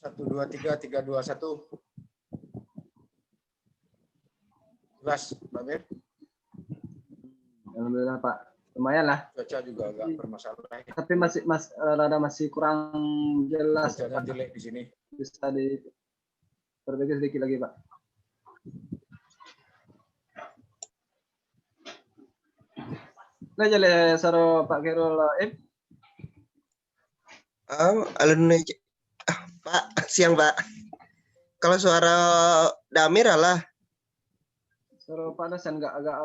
Satu, dua, tiga, dua, satu. Jelas, Pak Mir? Alhamdulillah Pak, lumayan lah. Cuaca juga agak bermasalah. Tapi masih kurang jelas. Cuacanya jelek di sini. Bisa diperbaiki sedikit lagi Pak. Nah, jadi saro Pak Khairul Alun Pak, siang Pak. Kalau suara Damir lah. Saro Pak Nasan agak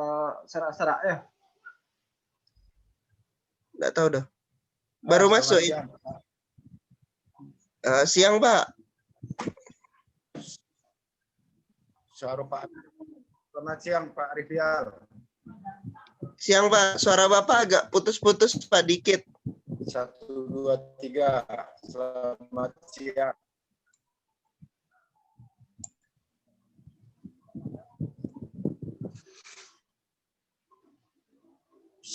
serak-serak ya. Nggak tahu dah. Baru masuk. Siang, siang Pak. suara Pak. Selamat siang Pak Rivial. Siang Pak, suara Bapak agak putus-putus Pak dikit. 1, 2, 3. Selamat siang.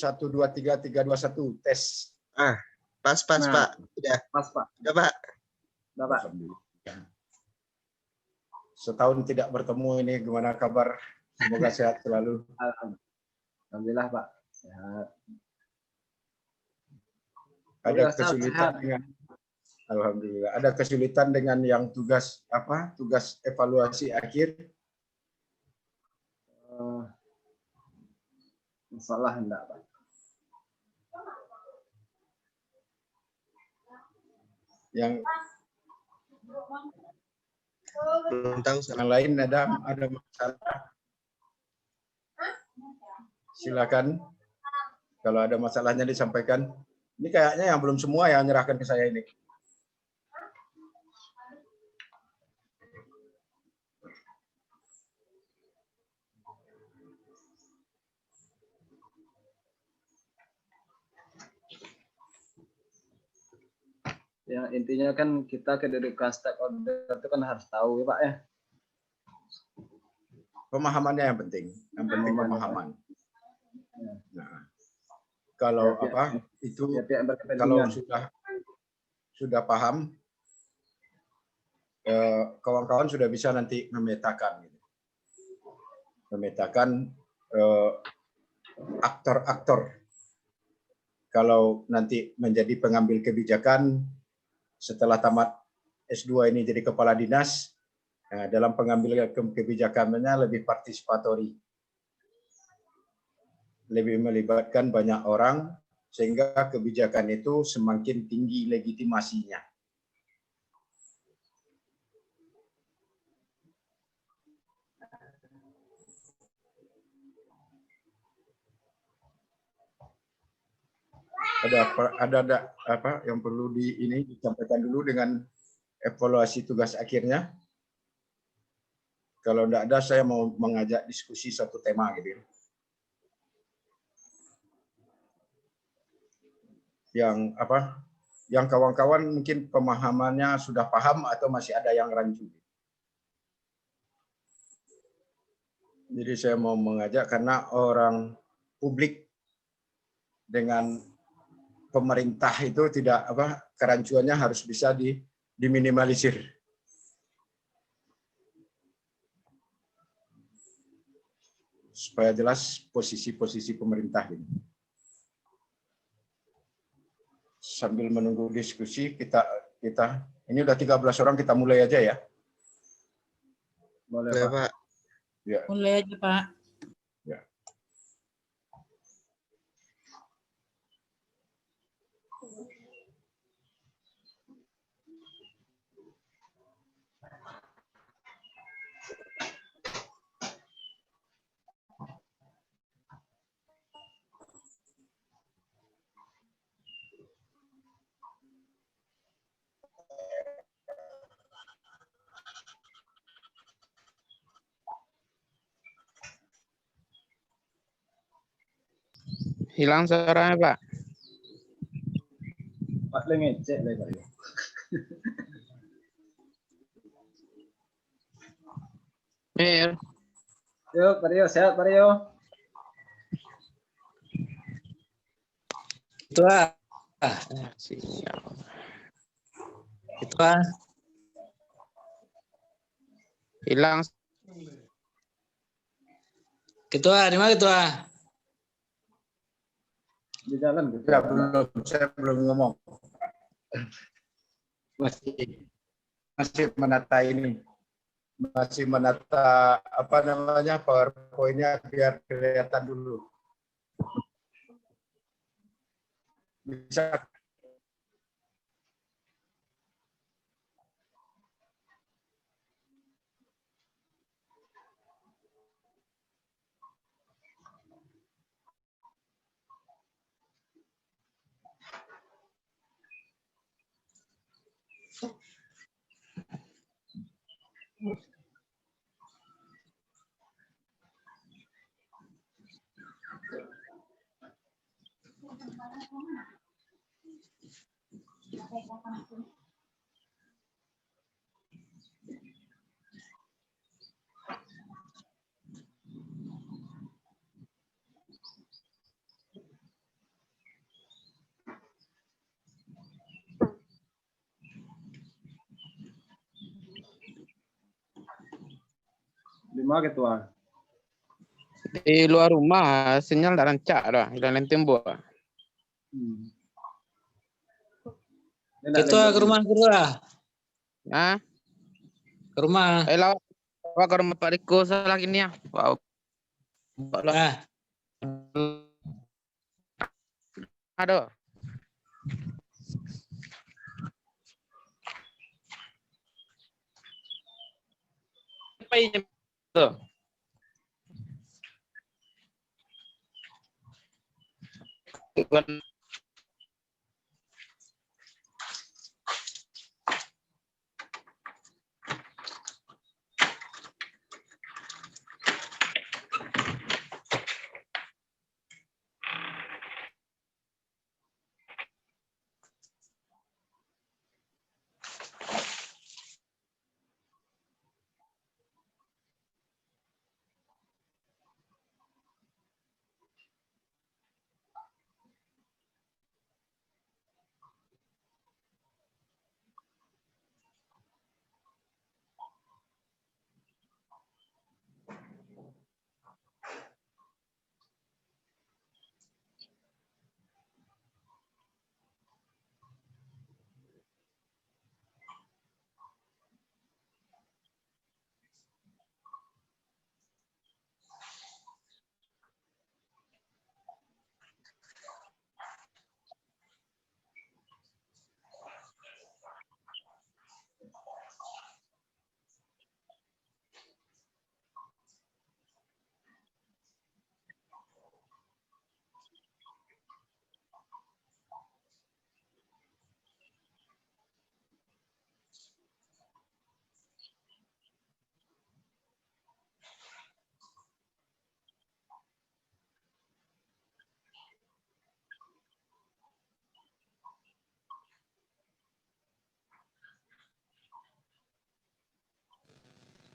Satu, dua, tiga, dua, satu. Tes. Pas Nah, Pak. Udah. Pas Pak. Udah Pak. Udah Pak. Setahun tidak bertemu ini, gimana kabar? Semoga sehat selalu. Alhamdulillah Pak. Sehat. Ada kesulitan dengan Alhamdulillah. Ada kesulitan dengan yang tugas evaluasi akhir. Masalah enggak Pak? Yang Belum tahu. yang lain ada masalah. Silakan. Kalau ada masalahnya disampaikan. Ini kayaknya yang belum semua yang menyerahkan ke saya ini. Ya intinya kan kita kedudukan stakeholder itu kan harus tahu ya Pak ya. Pemahamannya yang penting. Yang penting pemahaman. Nah, kalau itu kalau sudah paham, kawan-kawan sudah bisa nanti memetakan, aktor-aktor. Kalau nanti menjadi pengambil kebijakan setelah tamat S2 ini jadi kepala dinas, dalam pengambilan kebijakannya lebih partisipatori. Lebih melibatkan banyak orang sehingga kebijakan itu semakin tinggi legitimasinya. Ada apa yang perlu disampaikan dulu dengan evaluasi tugas akhirnya? Kalau tidak ada, saya mau mengajak diskusi satu tema gitu. Yang kawan-kawan mungkin pemahamannya sudah paham atau masih ada yang rancu. Jadi saya mau mengajak karena orang publik dengan pemerintah itu tidak kerancuannya harus bisa diminimalisir. Supaya jelas posisi-posisi pemerintah ini. Sambil menunggu diskusi kita ini udah 13 orang, kita mulai aja ya. Boleh Pak. Ya. Mulai aja Pak. Ya. Hilang suaranya Pak. Pak ngecek lagi. Mir. Yuk, Pak Rio, sehat Pak Rio. Ketua, Sinyal. ketua, Hilang. ketua, di mana ketua? Di jalan gitu. Ya belum, saya belum ngomong. Masih menata ini, masih menata apa namanya PowerPoint-nya biar kelihatan dulu. Bisa. Di mana ketua? Di luar rumah sinyal tak rancak dah. Hilang tembok. Dia nak Ketua lembut ke dulu. rumah ketua, Ah, ke rumah. ayolah. Wah, ke rumah Pak Riko salah gini ya. Wow. Ah, Aduh. Apa ini? Tuh.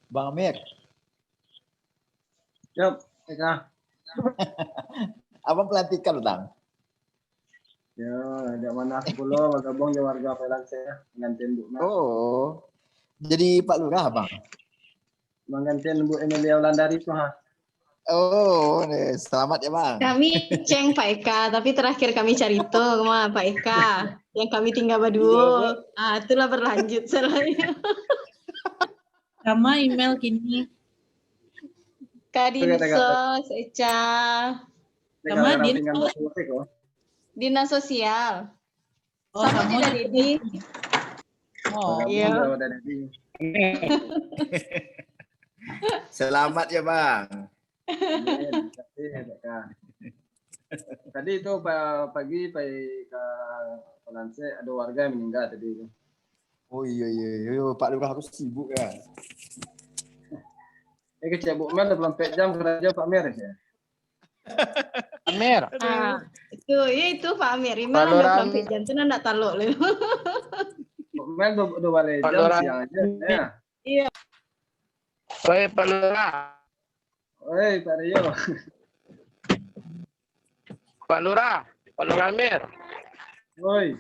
Bang Amir, Yuk, Eka. abang pelantikan Bang. Ya, ada mana 10 bergabung di warga Pelansia menggantiin Bu Mak. Oh, jadi Pak Lurah Bang. Menggantiin Bu Emilia Wulandari tuh ha. Oh, selamat ya Bang. Kami ceng Pak Eka, tapi terakhir kami cari itu sama Pak Eka. Yang kami tinggal berdua. Ah, itulah berlanjut selain. Sama email kini. Kadinsos, Eca, Sama Dia dia. Dinas Sosial. Oh, Sama sama aja Dedi. Oh, Iya. Selamat ya Bang. Tadi itu pagi ke Pelansia ada warga yang meninggal tadi. Oh iya, Pak Lurah aku sibuk ya. Kecil Bu Mel 24 jam kerja Pak Mer ya. Amir. Ah, itu Pak Amir. Gimana Valoran. 24 jam itu ndak taluk lu. Bu Mel 2 jam Valoran. siang aja ya. Iya. Oi, Pak Lurah. Oi, Pak Rio. Pak Lurah. Pak Lurah Amir. Oi.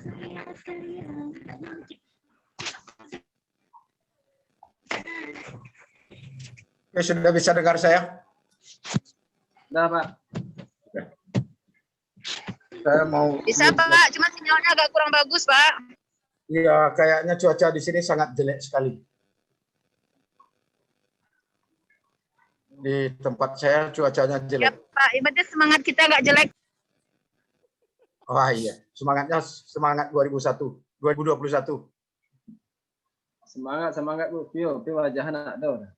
Oke, sudah bisa dengar saya? Udah, Pak. Saya mau. Bisa Pak, cuma sinyalnya agak kurang bagus Pak. Iya, kayaknya cuaca di sini sangat jelek sekali. Di tempat saya cuacanya Ya jelek. Pak, yang penting semangat kita nggak jelek. Wah iya, semangatnya semangat 2021. Semangat Bu. Pio wajah anak ada.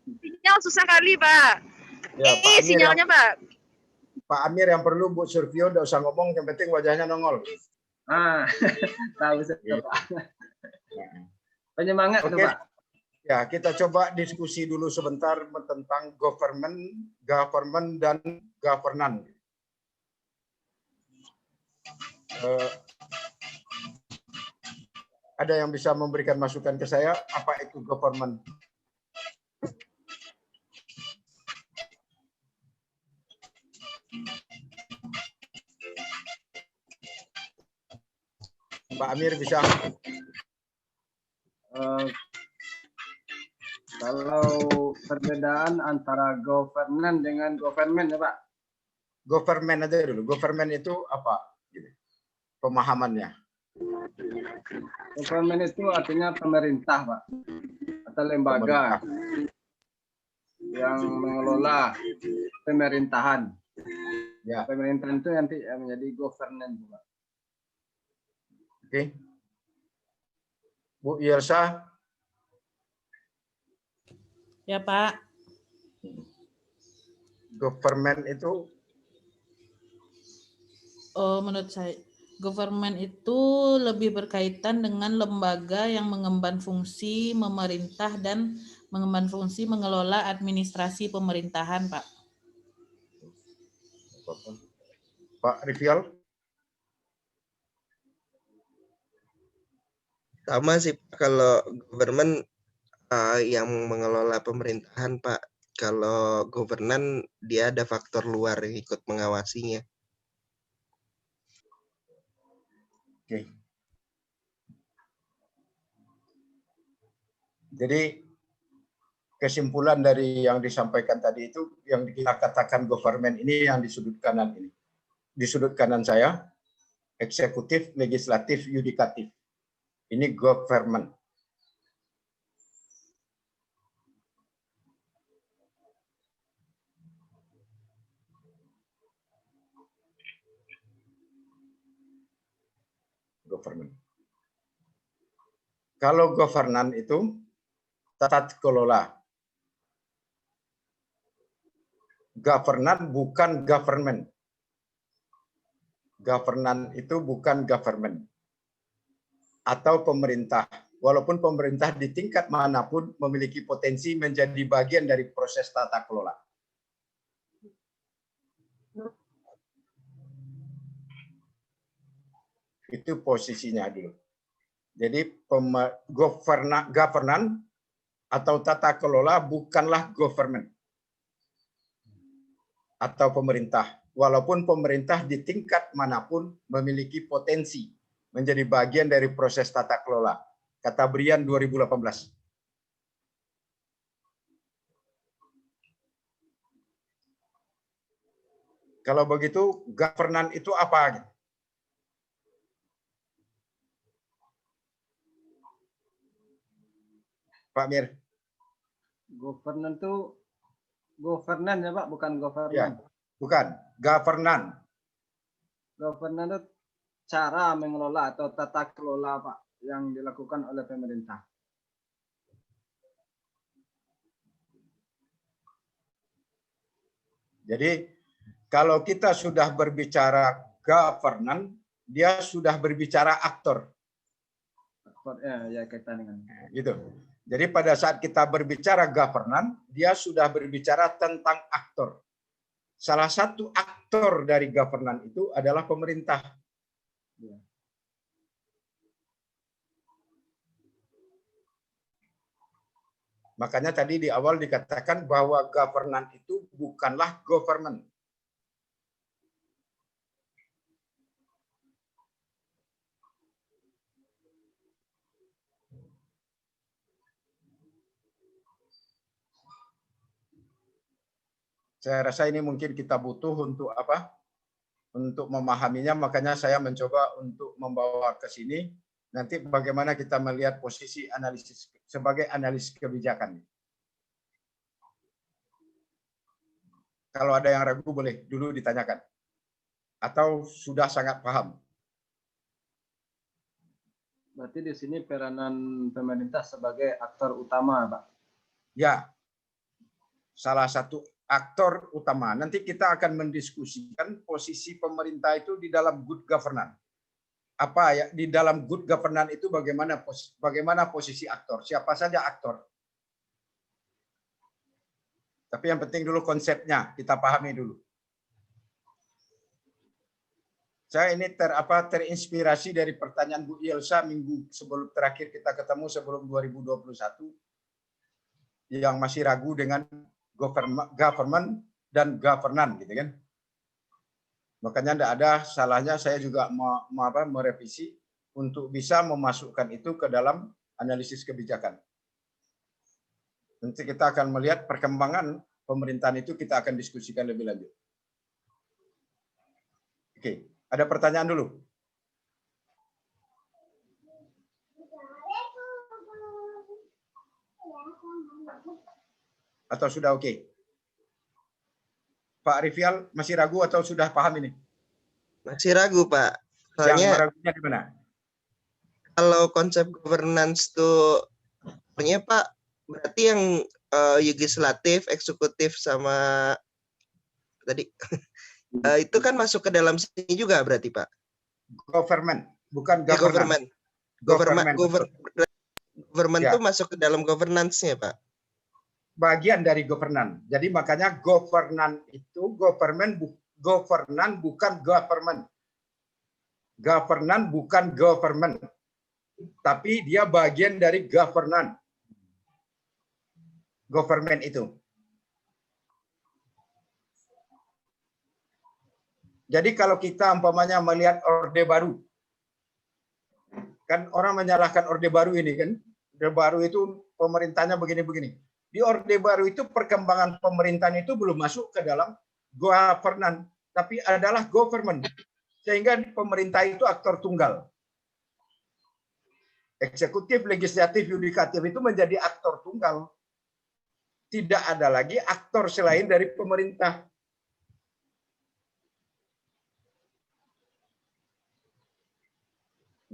Sinyal susah kali Pak. Ya, Pak Amir Sinyalnya Pak. Pak Amir yang perlu Bu Survio udah usah ngomong, yang penting wajahnya nongol. Tahu saya Pak. Penyemangat tuh Oke. Pak. Ya, kita coba diskusi dulu sebentar tentang government dan governance. Ada yang bisa memberikan masukan ke saya, apa itu government? Pak Amir bisa? Kalau perbedaan antara governance dengan government ya Pak. Government aja dulu. Government itu apa? Pemahamannya. Government itu artinya pemerintah Pak. Atau lembaga yang mengelola pemerintahan. Ya. Pemerintahan itu nanti menjadi governance Pak. Oke. Bu Yelsa. Ya Pak. Government itu Menurut saya, government itu lebih berkaitan dengan lembaga yang mengemban fungsi memerintah dan mengemban fungsi mengelola administrasi pemerintahan, Pak. Pak Rivial. Sama sih kalau government yang mengelola pemerintahan Pak. Kalau governance dia ada faktor luar yang ikut mengawasinya. Oke. Jadi kesimpulan dari yang disampaikan tadi itu, yang kita katakan government ini yang di sudut kanan ini. Di sudut kanan saya, eksekutif, legislatif, yudikatif. Ini government. Government. Kalau governance itu tata kelola. Governance bukan government. Governance itu bukan government atau pemerintah. Walaupun pemerintah di tingkat manapun memiliki potensi menjadi bagian dari proses tata kelola. Itu posisinya dulu. Jadi governance atau tata kelola bukanlah government atau pemerintah. Walaupun pemerintah di tingkat manapun memiliki potensi menjadi bagian dari proses tata kelola. Kata Brian 2018. Kalau begitu, governance itu apa? Pak Mir. Governance itu governance ya Pak, bukan government. Ya, bukan. Governance. Governance itu cara mengelola atau tata kelola Pak yang dilakukan oleh pemerintah. Jadi kalau kita sudah berbicara governance, dia sudah berbicara aktor. Ya kaitan dengan Gitu. Jadi pada saat kita berbicara governance, dia sudah berbicara tentang aktor. Salah satu aktor dari governance itu adalah pemerintah. Makanya tadi di awal dikatakan bahwa governance itu bukanlah government. Saya rasa ini mungkin kita butuh untuk apa? Untuk memahaminya, makanya saya mencoba untuk membawa ke sini. Nanti bagaimana kita melihat posisi analisis sebagai analisis kebijakan. Kalau ada yang ragu boleh dulu ditanyakan. Atau sudah sangat paham. Berarti di sini peranan pemerintah sebagai aktor utama, Pak. Ya, salah satu aktor utama. Nanti kita akan mendiskusikan posisi pemerintah itu di dalam good governance. Apa ya di dalam good governance itu bagaimana posisi aktor? Siapa saja aktor? Tapi yang penting dulu konsepnya kita pahami dulu. Saya ini terinspirasi dari pertanyaan Bu Yelsa minggu sebelum terakhir kita ketemu sebelum 2021 yang masih ragu dengan government dan governance gitu kan. Makanya tidak ada salahnya saya juga merevisi untuk bisa memasukkan itu ke dalam analisis kebijakan. Nanti kita akan melihat perkembangan pemerintahan itu kita akan diskusikan lebih lanjut. Oke, ada pertanyaan dulu. Atau sudah oke? Pak Rivial masih ragu atau sudah paham ini? Masih ragu, Pak. Yang Soalnya ragunya di mana? kalau konsep governance tuh artinya Pak, berarti yang legislatif, eksekutif sama tadi itu kan masuk ke dalam sini juga berarti Pak. Government, bukan Ya, government. Government Ya. tuh masuk ke dalam governance-nya, Pak. Bagian dari governance. Jadi makanya governance itu governance bukan government. Governance bukan government. Tapi dia bagian dari governance. Government itu. Jadi kalau kita umpamanya melihat Orde Baru, kan orang menyalahkan Orde Baru ini kan, Orde Baru itu pemerintahnya begini-begini. Di Orde Baru itu perkembangan pemerintahan itu belum masuk ke dalam governance, tapi adalah government. Sehingga pemerintah itu aktor tunggal. Eksekutif, legislatif, yudikatif itu menjadi aktor tunggal. Tidak ada lagi aktor selain dari pemerintah.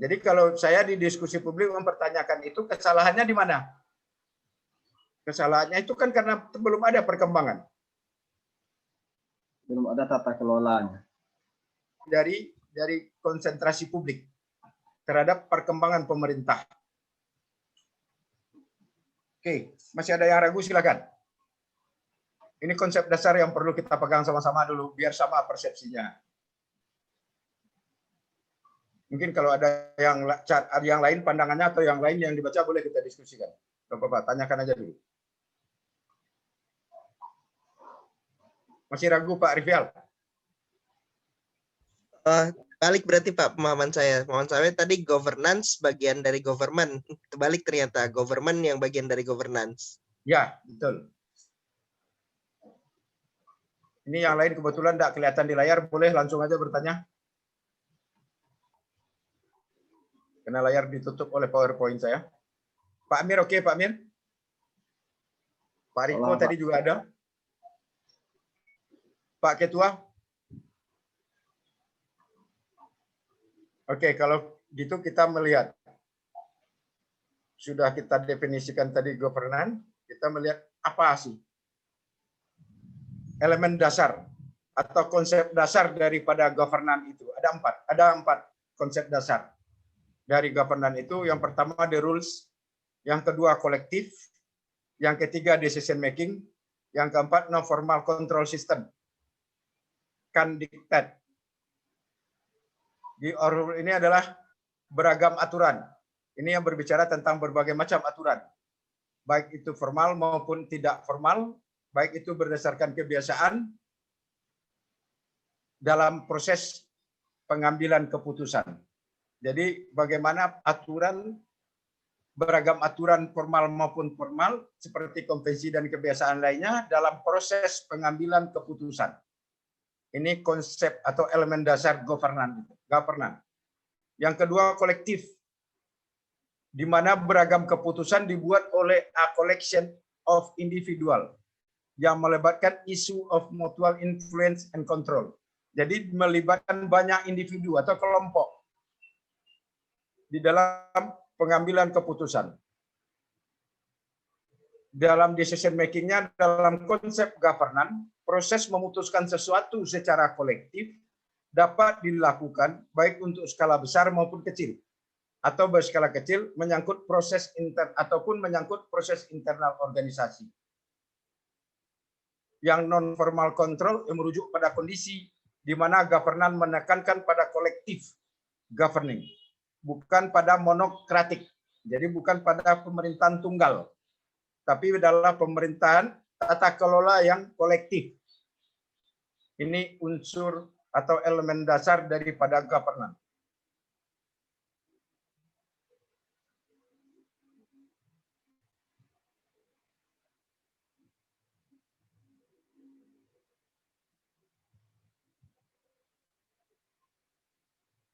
Jadi kalau saya di diskusi publik mempertanyakan itu, kesalahannya di mana? Kesalahannya itu kan karena belum ada perkembangan. Belum ada tata kelolanya. Dari konsentrasi publik terhadap perkembangan pemerintah. Oke, masih ada yang ragu silakan. Ini konsep dasar yang perlu kita pegang sama-sama dulu biar sama persepsinya. Mungkin kalau ada yang lain pandangannya atau yang lain yang dibaca boleh kita diskusikan. Bapak, tanyakan aja dulu. Masih ragu Pak Rivial? Balik berarti Pak pemahaman saya. Pemahaman saya tadi governance bagian dari government. Terbalik ternyata government yang bagian dari governance. Ya, betul. Ini yang lain kebetulan tidak kelihatan di layar, boleh langsung aja bertanya. Karena layar ditutup oleh PowerPoint saya. Pak Amir, oke Pak Amir? Pak Riko tadi juga ada. Pak Ketua? Oke, kalau gitu kita melihat. Sudah kita definisikan tadi governance, kita melihat apa sih elemen dasar atau konsep dasar daripada governance itu. Ada empat konsep dasar dari governance itu. Yang pertama the rules, yang kedua kolektif, yang ketiga decision making, yang keempat non formal control system. Kan diktat. Di ini adalah beragam aturan. Ini yang berbicara tentang berbagai macam aturan. baik itu formal maupun tidak formal, baik itu berdasarkan kebiasaan dalam proses pengambilan keputusan. Jadi bagaimana beragam aturan formal maupun formal seperti konvensi dan kebiasaan lainnya dalam proses pengambilan keputusan. Ini konsep atau elemen dasar governance. Yang kedua, kolektif, di mana beragam keputusan dibuat oleh a collection of individual yang melibatkan issue of mutual influence and control. Jadi melibatkan banyak individu atau kelompok di dalam pengambilan keputusan. Dalam decision making-nya, dalam konsep governance, proses memutuskan sesuatu secara kolektif dapat dilakukan baik untuk skala besar maupun kecil. Atau berskala kecil menyangkut proses internal organisasi. Yang non-formal control yang merujuk pada kondisi di mana governance menekankan pada kolektif governing, bukan pada monokratik. Jadi bukan pada pemerintahan tunggal, tapi adalah pemerintahan tata kelola yang kolektif. Ini unsur atau elemen dasar daripada governance.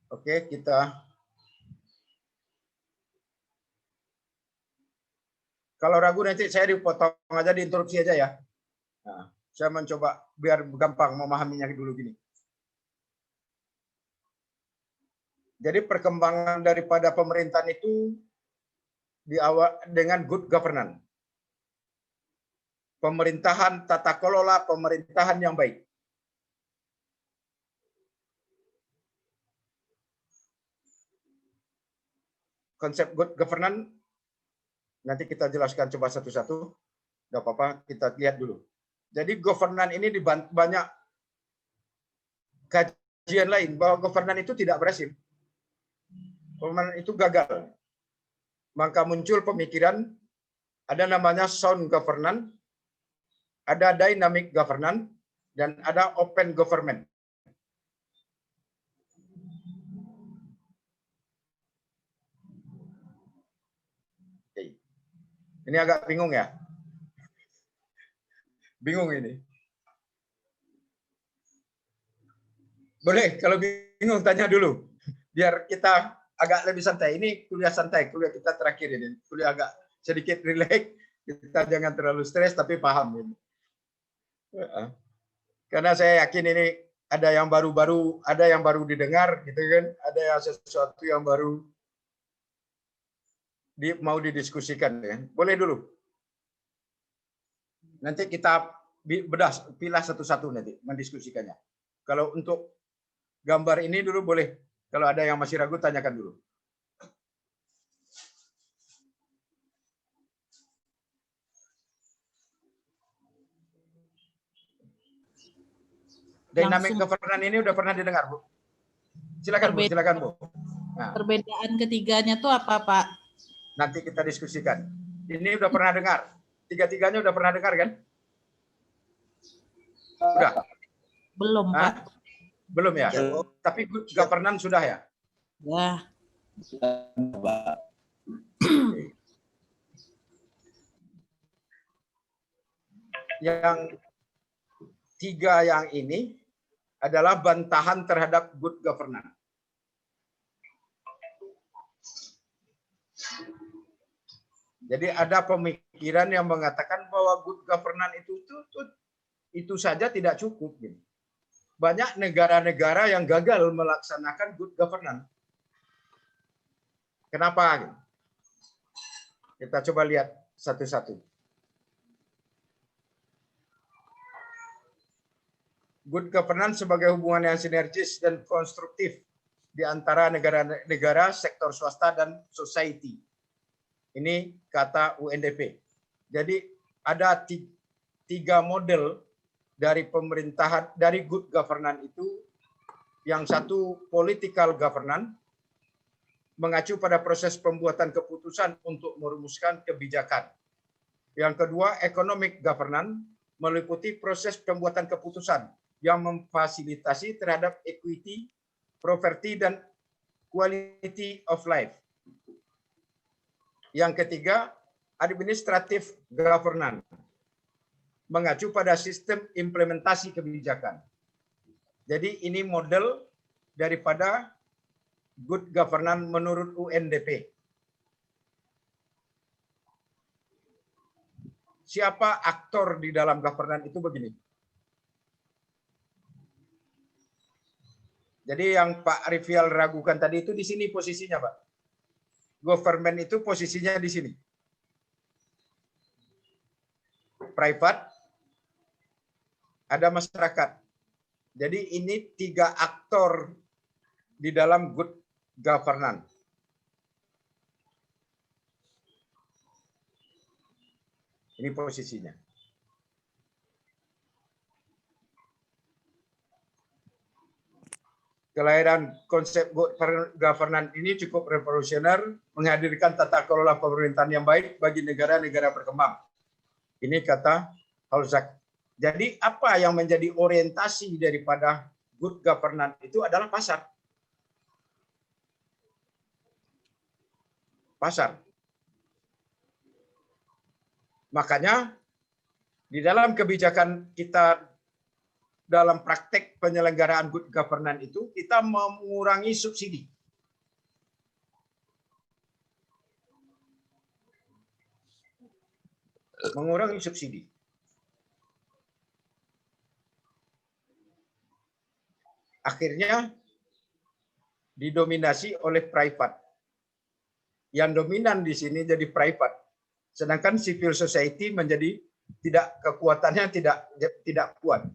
Oke, kalau ragu nanti saya dipotong aja, diinterupsi aja ya. Nah, saya mencoba biar gampang memahaminya dulu gini. Jadi perkembangan daripada pemerintahan itu diawali dengan good governance. Pemerintahan tata kelola pemerintahan yang baik. Konsep good governance nanti kita jelaskan coba satu-satu. Enggak apa-apa, kita lihat dulu. Jadi governance ini di banyak kajian lain bahwa governance itu tidak berhasil. Governance itu gagal. Maka muncul pemikiran ada namanya sound governance, ada dynamic governance, dan ada open government. Ini agak bingung ya? Bingung ini. Boleh, kalau bingung tanya dulu. Biar kita agak lebih santai. Ini kuliah santai, kuliah kita terakhir ini. Kuliah agak sedikit rileks. Kita jangan terlalu stres, tapi paham. Ini. Karena saya yakin ini ada yang baru-baru, ada yang baru didengar, gitu kan? Ada yang sesuatu yang baru mau didiskusikan, ya. Boleh dulu. Nanti kita pilah satu-satu nanti mendiskusikannya. Kalau untuk gambar ini dulu boleh. Kalau ada yang masih ragu tanyakan dulu. Dynamic governance ini udah pernah didengar, Bu? Silakan, Bu. Silakan, Bu. Nah. Perbedaan ketiganya tuh apa, Pak? Nanti kita diskusikan. Ini udah pernah dengar. Tiga-tiganya udah pernah dengar kan? Sudah? Belum, Pak. Belum ya? Tapi good governance sudah ya? Ya. Yang tiga yang ini adalah bantahan terhadap good governance. Jadi ada pemikiran yang mengatakan bahwa good governance itu saja tidak cukup. Banyak negara-negara yang gagal melaksanakan good governance. Kenapa? Kita coba lihat satu-satu. Good governance sebagai hubungan yang sinergis dan konstruktif di antara negara-negara, sektor swasta, dan society. Ini kata UNDP. Jadi ada tiga model dari pemerintahan, dari good governance itu. Yang satu political governance, mengacu pada proses pembuatan keputusan untuk merumuskan kebijakan. Yang kedua, economic governance meliputi proses pembuatan keputusan yang memfasilitasi terhadap equity, property, dan quality of life. Yang ketiga, administrative governance mengacu pada sistem implementasi kebijakan. Jadi ini model daripada good governance menurut UNDP. Siapa aktor di dalam governance itu begini. Jadi yang Pak Rivial ragukan tadi itu di sini posisinya, Pak. Government itu posisinya di sini. Private, ada masyarakat. Jadi ini 3 aktor di dalam good governance. Ini posisinya. Kelahiran konsep good governance ini cukup revolusioner, menghadirkan tata kelola pemerintahan yang baik bagi negara-negara berkembang. Ini kata Halzak. Jadi apa yang menjadi orientasi daripada good governance itu adalah pasar. Pasar. Makanya di dalam kebijakan kita dalam praktek penyelenggaraan good governance itu kita mengurangi subsidi. Mengurangi subsidi. Akhirnya didominasi oleh private. Yang dominan di sini jadi private. Sedangkan civil society menjadi kekuatannya tidak kuat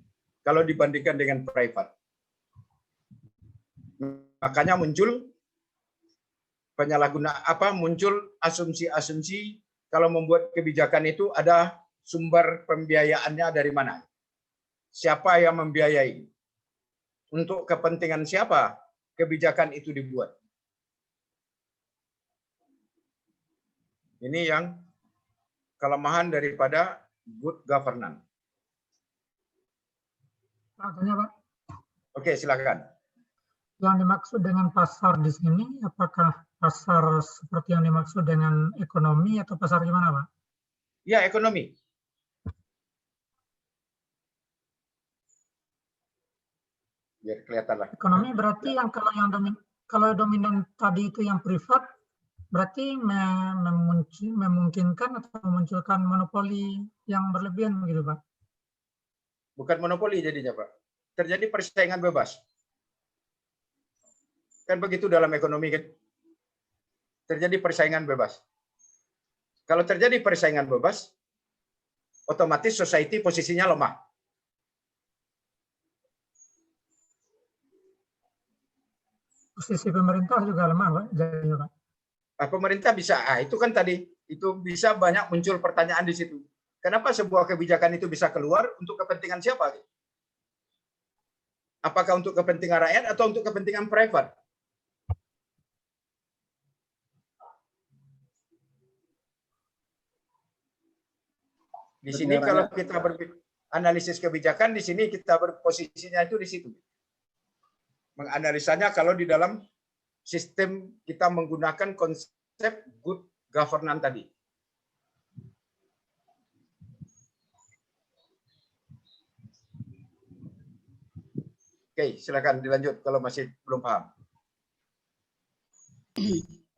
kalau dibandingkan dengan private. Makanya muncul muncul asumsi-asumsi kalau membuat kebijakan itu ada sumber pembiayaannya dari mana? Siapa yang membiayai? Untuk kepentingan siapa kebijakan itu dibuat? Ini yang kelemahan daripada good governance. Tanya, Pak. Oke, silakan. Yang dimaksud dengan pasar di sini, apakah pasar seperti yang dimaksud dengan ekonomi atau pasar gimana, Pak? Ya, ekonomi. Biar kelihatan lah. Ekonomi berarti yang kalau dominan tadi itu yang privat, berarti memungkinkan atau memunculkan monopoli yang berlebihan begitu, Pak? Bukan monopoli jadinya, Pak. Terjadi persaingan bebas. Kan begitu dalam ekonomi kan? Terjadi persaingan bebas. Kalau terjadi persaingan bebas, otomatis society posisinya lemah. Posisi pemerintah juga lemah, Pak. Jadi, Pak. Pemerintah bisa, itu kan tadi, itu bisa banyak muncul pertanyaan di situ. Kenapa sebuah kebijakan itu bisa keluar untuk kepentingan siapa? Apakah untuk kepentingan rakyat atau untuk kepentingan private? Di sini kalau kita analisis kebijakan, di sini kita berposisinya itu di situ. Menganalisanya kalau di dalam sistem kita menggunakan konsep good governance tadi. Oke, silakan dilanjut kalau masih belum paham.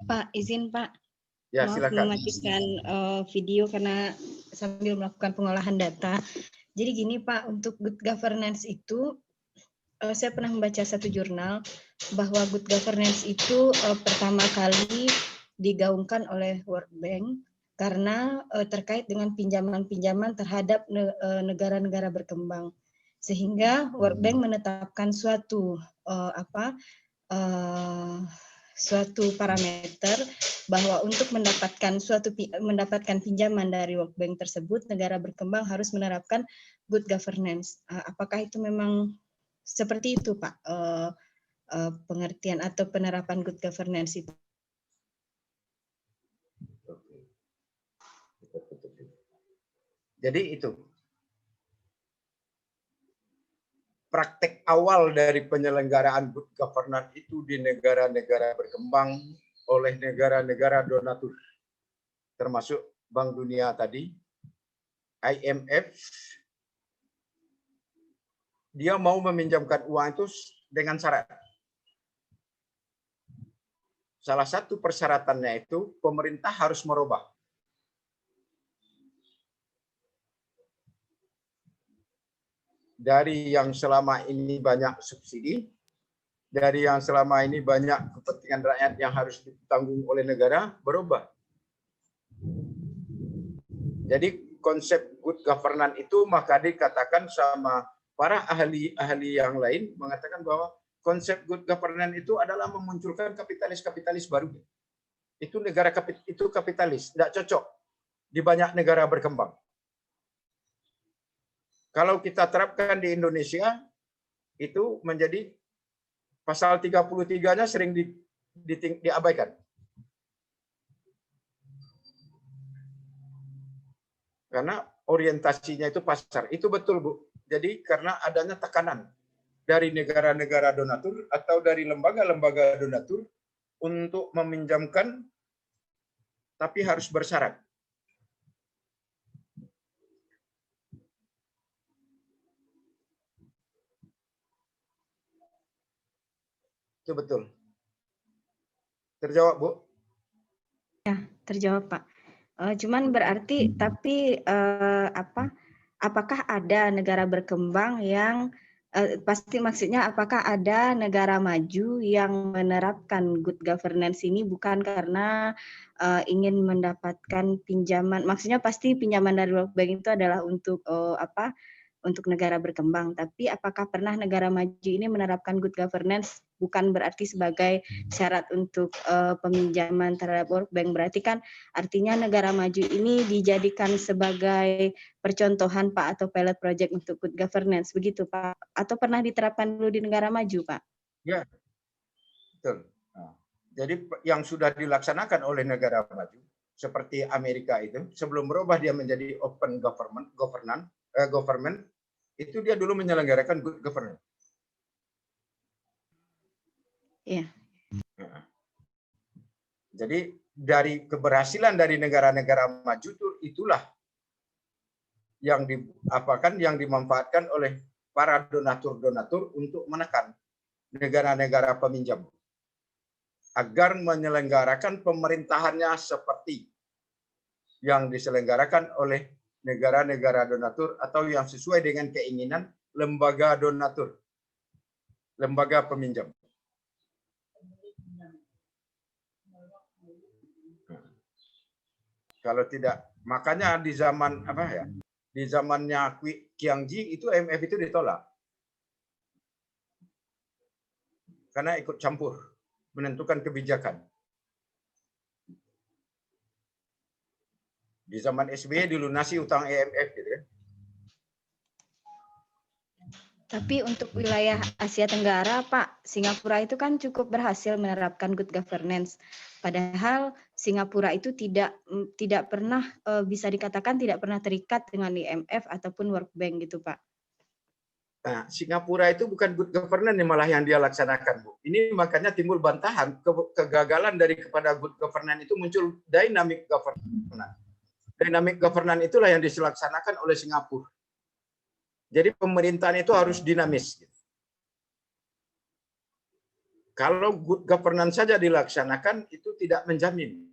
Pak, izin Pak. Ya, Maaf silakan. mematikan video karena sambil melakukan pengolahan data. Jadi gini Pak, untuk good governance itu saya pernah membaca satu jurnal bahwa good governance itu pertama kali digaungkan oleh World Bank karena terkait dengan pinjaman-pinjaman terhadap negara-negara berkembang. Sehingga World Bank menetapkan suatu suatu parameter bahwa untuk mendapatkan pinjaman dari World Bank tersebut, negara berkembang harus menerapkan good governance. Apakah itu memang seperti itu, Pak? Pengertian atau penerapan good governance itu? Jadi itu praktek awal dari penyelenggaraan good governance itu di negara-negara berkembang oleh negara-negara donatur, termasuk Bank Dunia tadi, IMF. Dia mau meminjamkan uang itu dengan syarat. Salah satu persyaratannya itu pemerintah harus merubah. Dari yang selama ini banyak subsidi, dari yang selama ini banyak kepentingan rakyat yang harus ditanggung oleh negara, berubah. Jadi konsep good governance itu maka dikatakan sama para ahli-ahli yang lain mengatakan bahwa konsep good governance itu adalah memunculkan kapitalis-kapitalis baru. Itu negara itu kapitalis, tidak cocok di banyak negara berkembang. Kalau kita terapkan di Indonesia, itu menjadi pasal 33-nya sering diabaikan. Karena orientasinya itu pasar. Itu betul, Bu. Jadi karena adanya tekanan dari negara-negara donatur atau dari lembaga-lembaga donatur untuk meminjamkan, tapi harus bersyarat. Itu betul. Terjawab, Bu? Ya, terjawab, Pak. Cuman berarti, tapi apakah ada negara berkembang yang pasti maksudnya apakah ada negara maju yang menerapkan good governance ini bukan karena ingin mendapatkan pinjaman, maksudnya pasti pinjaman dari World Bank itu adalah untuk untuk negara berkembang, tapi apakah pernah negara maju ini menerapkan good governance bukan berarti sebagai syarat untuk peminjaman terhadap World Bank, berarti kan artinya negara maju ini dijadikan sebagai percontohan Pak atau pilot project untuk good governance, begitu Pak? Atau pernah diterapkan dulu di negara maju Pak? Ya, betul. Nah, jadi yang sudah dilaksanakan oleh negara maju seperti Amerika itu sebelum berubah dia menjadi open government itu dia dulu menyelenggarakan good governance. Iya. Jadi dari keberhasilan dari negara-negara maju itulah yang yang dimanfaatkan oleh para donatur-donatur untuk menekan negara-negara peminjam agar menyelenggarakan pemerintahannya seperti yang diselenggarakan oleh negara-negara donatur atau yang sesuai dengan keinginan lembaga donatur, lembaga peminjam. Kalau tidak, makanya di zaman di zamannya Qiang Ji itu IMF itu ditolak karena ikut campur menentukan kebijakan. Di zaman SBY dilunasi utang IMF gitu kan. Tapi untuk wilayah Asia Tenggara, Pak, Singapura itu kan cukup berhasil menerapkan good governance. Padahal Singapura itu tidak pernah bisa dikatakan tidak pernah terikat dengan IMF ataupun World Bank gitu, Pak. Nah, Singapura itu bukan good governance malah yang dia laksanakan, Bu. Ini makanya timbul bantahan kegagalan kepada good governance itu muncul dynamic governance. Dynamic governance itulah yang dilaksanakan oleh Singapura. Jadi pemerintahan itu harus dinamis. Kalau good governance saja dilaksanakan itu tidak menjamin.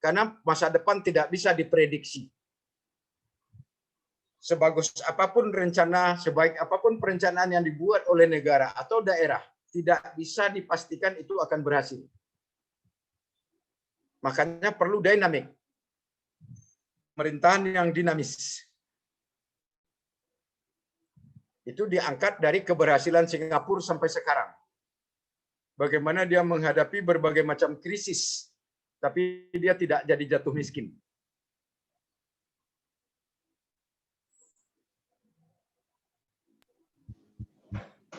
Karena masa depan tidak bisa diprediksi. Sebagus apapun rencana, sebaik apapun perencanaan yang dibuat oleh negara atau daerah, tidak bisa dipastikan itu akan berhasil. Makanya perlu dinamik. Pemerintahan yang dinamis. Itu diangkat dari keberhasilan Singapura sampai sekarang. Bagaimana dia menghadapi berbagai macam krisis, tapi dia tidak jadi jatuh miskin.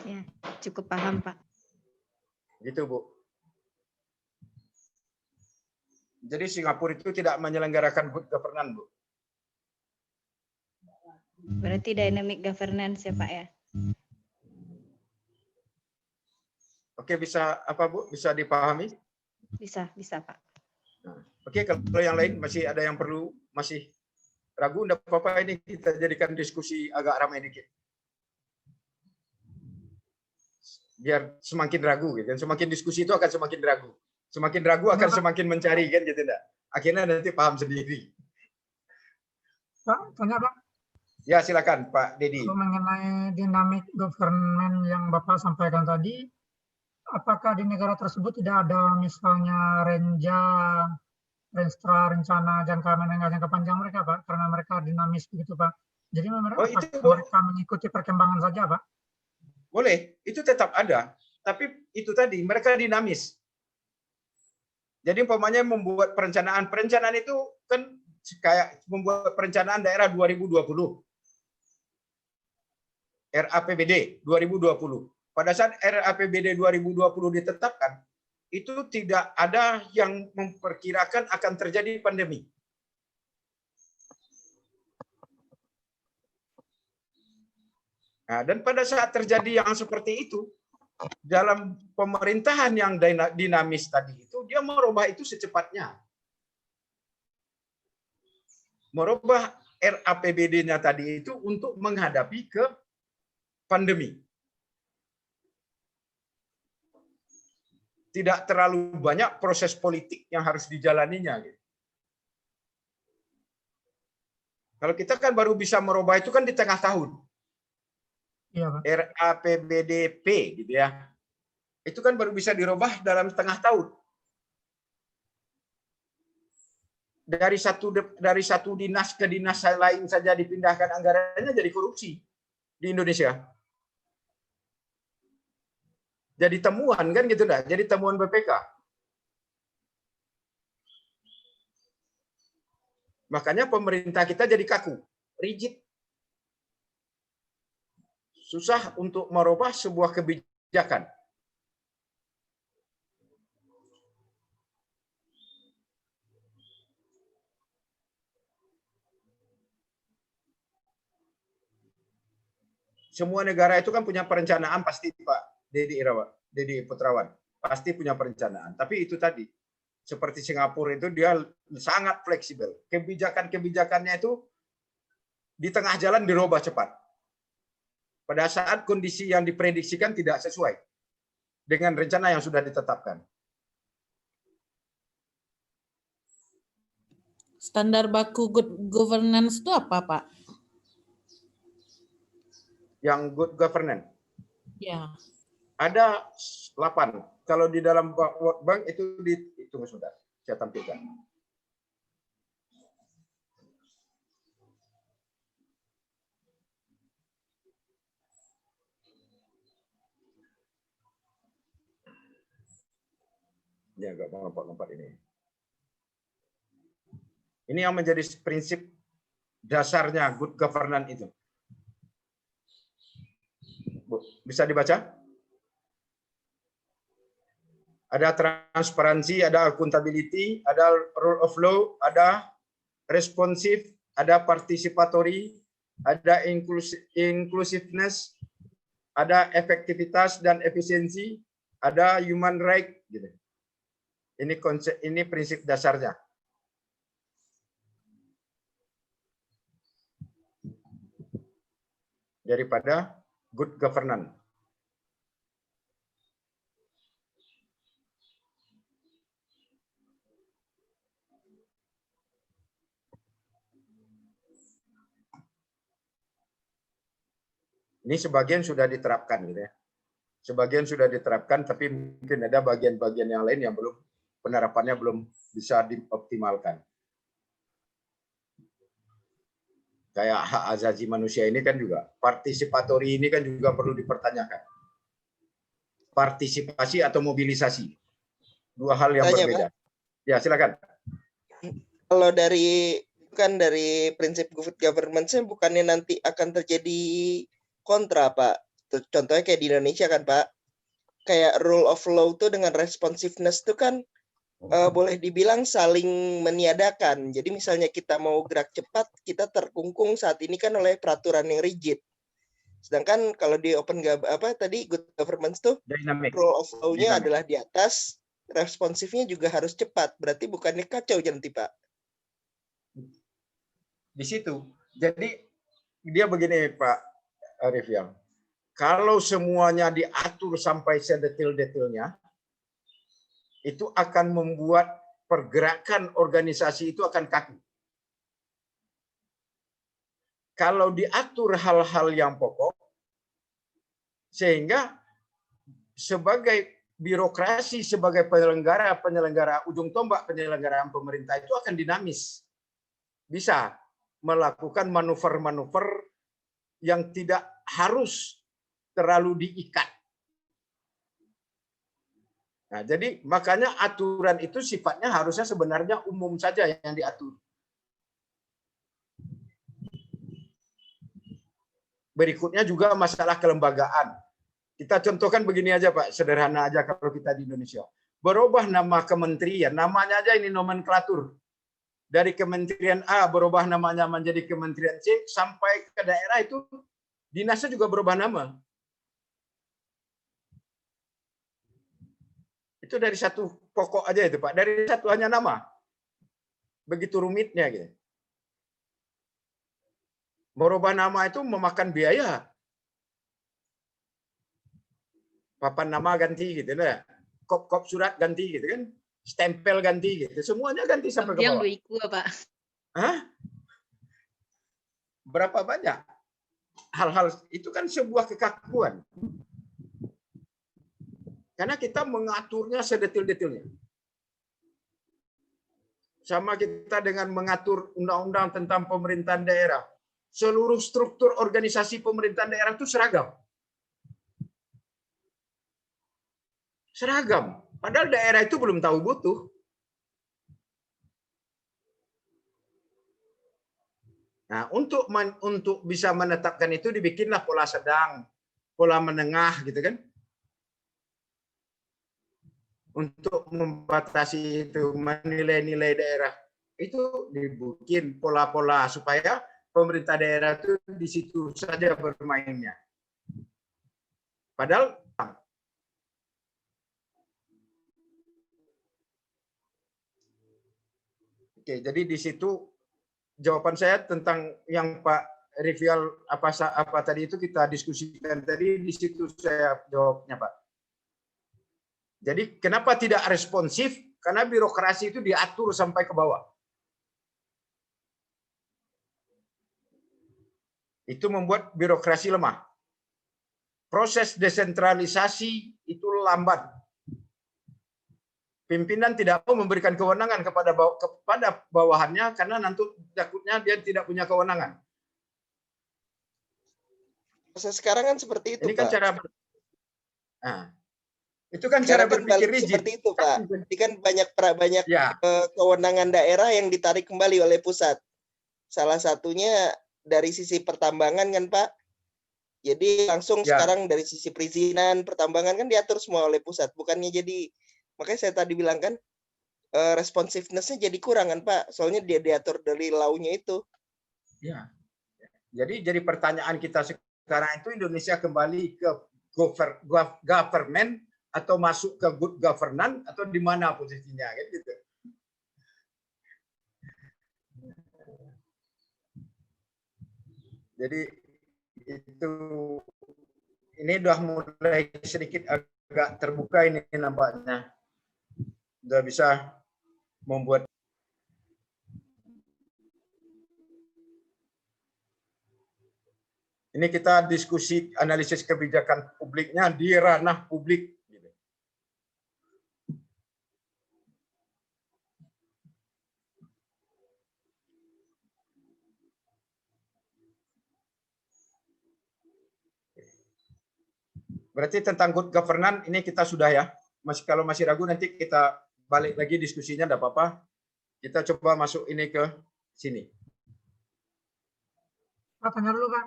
Ya, cukup paham, Pak. Gitu, Bu. Jadi Singapura itu tidak menyelenggarakan good governance, Bu. Berarti dynamic governance ya Pak ya? Oke, bisa apa Bu? Bisa dipahami? Bisa Pak. Nah, oke, kalau yang lain masih ada yang perlu, masih ragu, enggak apa-apa, ini kita jadikan diskusi agak ramai dikit. Biar semakin ragu gitu kan, semakin diskusi itu akan semakin ragu. Semakin ragu akan semakin mencari kan gitu enggak? Akhirnya nanti paham sendiri. Pak, tanya Pak. Ya, silakan Pak Dedi. Kalau mengenai dynamic government yang Bapak sampaikan tadi, apakah di negara tersebut tidak ada misalnya rencana jangka menengah, jangka panjang mereka, Pak? Karena mereka dinamis begitu, Pak. Jadi mereka mengikuti perkembangan saja, Pak? Boleh, itu tetap ada. Tapi itu tadi, mereka dinamis. Jadi umpamanya membuat perencanaan itu kan kayak membuat perencanaan daerah 2020. RAPBD 2020. Pada saat RAPBD 2020 ditetapkan, itu tidak ada yang memperkirakan akan terjadi pandemi. Nah, dan pada saat terjadi yang seperti itu, dalam pemerintahan yang dinamis tadi itu, dia merubah itu secepatnya. Merubah RAPBD-nya tadi itu untuk menghadapi ke pandemi. Tidak terlalu banyak proses politik yang harus dijalaninya. Kalau kita kan baru bisa merubah itu kan di tengah tahun. Iya, Pak. RAPBDP gitu ya. Itu kan baru bisa dirubah dalam tengah tahun. Dari satu dinas ke dinas lain saja dipindahkan anggarannya jadi korupsi di Indonesia. Jadi temuan kan gitu dah, jadi temuan BPK. Makanya pemerintah kita jadi kaku, rigid. Susah untuk merubah sebuah kebijakan. Semua negara itu kan punya perencanaan pasti Pak Dedi Putrawan. Pasti punya perencanaan. Tapi itu tadi, seperti Singapura itu dia sangat fleksibel. Kebijakannya itu di tengah jalan dirubah cepat. Pada saat kondisi yang diprediksikan tidak sesuai dengan rencana yang sudah ditetapkan. Standar baku good governance itu apa, Pak? Yang good governance. Ya. Ada 8. Kalau di dalam World Bank itu tunggu sebentar, saya tampilkan. Ya, agak lompat-lompat ini. Ini yang menjadi prinsip dasarnya good governance itu. Bisa dibaca? Ada transparansi, ada accountability, ada rule of law, ada responsif, ada participatory, ada inclusiveness, ada efektivitas dan efisiensi, ada human right gitu. Ini prinsip dasarnya. Daripada good governance. Ini sebagian sudah diterapkan gitu ya. Sebagian sudah diterapkan, tapi mungkin ada bagian-bagian yang lain yang belum, penerapannya belum bisa dioptimalkan. Kayak hak asasi manusia ini kan juga, partisipatori ini kan juga perlu dipertanyakan. Partisipasi atau mobilisasi, dua hal yang berbeda. Pak. Ya, silakan. Kalau dari prinsip good governance bukannya nanti akan terjadi kontra, Pak. Contohnya kayak di Indonesia kan, Pak. Kayak rule of law tuh dengan responsiveness tuh kan boleh dibilang saling meniadakan. Jadi misalnya kita mau gerak cepat, kita terkungkung saat ini kan oleh peraturan yang rigid. Sedangkan kalau di good governance tuh Dynamic. rule of law-nya Dynamic. adalah di atas, responsifnya juga harus cepat. Berarti bukannya kacau nanti, Pak. Di situ. Jadi dia begini Pak Arifyan. Kalau semuanya diatur sampai sedetil-detilnya, itu akan membuat pergerakan organisasi itu akan kaku. Kalau diatur hal-hal yang pokok, sehingga sebagai birokrasi, sebagai penyelenggara ujung tombak penyelenggaraan pemerintah itu akan dinamis. Bisa melakukan manuver-manuver yang tidak harus terlalu diikat. Nah, jadi makanya aturan itu sifatnya harusnya sebenarnya umum saja yang diatur. Berikutnya juga masalah kelembagaan. Kita contohkan begini aja Pak, sederhana aja kalau kita di Indonesia. Berubah nama kementerian, namanya aja ini nomenklatur. Dari kementerian A berubah namanya menjadi kementerian C, sampai ke daerah itu dinasnya juga berubah nama. Itu dari satu pokok aja itu Pak, dari satu hanya nama. Begitu rumitnya gitu. Merubah nama itu memakan biaya. Papan nama ganti gitu lah. Kop-kop surat ganti gitu kan. Stempel ganti gitu. Semuanya ganti sampai ke bawah. Yang Wiku Pak. Hah? Berapa banyak? Hal-hal itu kan sebuah kekakuan. Karena kita mengaturnya sedetil-detilnya. Sama kita dengan mengatur undang-undang tentang pemerintahan daerah. Seluruh struktur organisasi pemerintahan daerah itu seragam. Seragam. Padahal daerah itu belum tahu butuh. Nah, untuk bisa menetapkan itu dibikinlah pola sedang, pola menengah gitu kan. Untuk membatasi itu, menilai-nilai daerah itu dibikin pola-pola supaya pemerintah daerah itu di situ saja bermainnya. Padahal oke, jadi di situ jawaban saya tentang yang Pak Rivial apa tadi itu kita diskusikan tadi, di situ saya jawabnya Pak. Jadi kenapa tidak responsif? Karena birokrasi itu diatur sampai ke bawah. Itu membuat birokrasi lemah. Proses desentralisasi itu lambat. Pimpinan tidak mau memberikan kewenangan kepada bawahannya karena nanti takutnya dia tidak punya kewenangan. Proses sekarang kan seperti itu, Ini kan Pak. cara itu kan Sekarang cara kan berpikir balik rigid. seperti itu, Pak. Jadi kan banyak Ya. kewenangan daerah yang ditarik kembali oleh pusat. Salah satunya dari sisi pertambangan kan, Pak. Jadi langsung Ya. sekarang dari sisi perizinan, pertambangan kan diatur semua oleh pusat. Bukannya jadi, makanya saya tadi bilang kan, responsiveness-nya jadi kurang kan, Pak. Soalnya dia diatur dari law-nya itu. Ya. Jadi pertanyaan kita sekarang itu Indonesia kembali ke government atau masuk ke good governance atau di mana posisinya kan gitu. Jadi itu ini udah mulai sedikit agak terbuka ini nampaknya. Udah bisa membuat ini kita diskusi analisis kebijakan publiknya di ranah publik. Berarti tentang good governance ini kita sudah ya. Kalau masih ragu nanti kita balik lagi diskusinya, enggak apa-apa. Kita coba masuk ini ke sini. Pak, tanya dulu Pak.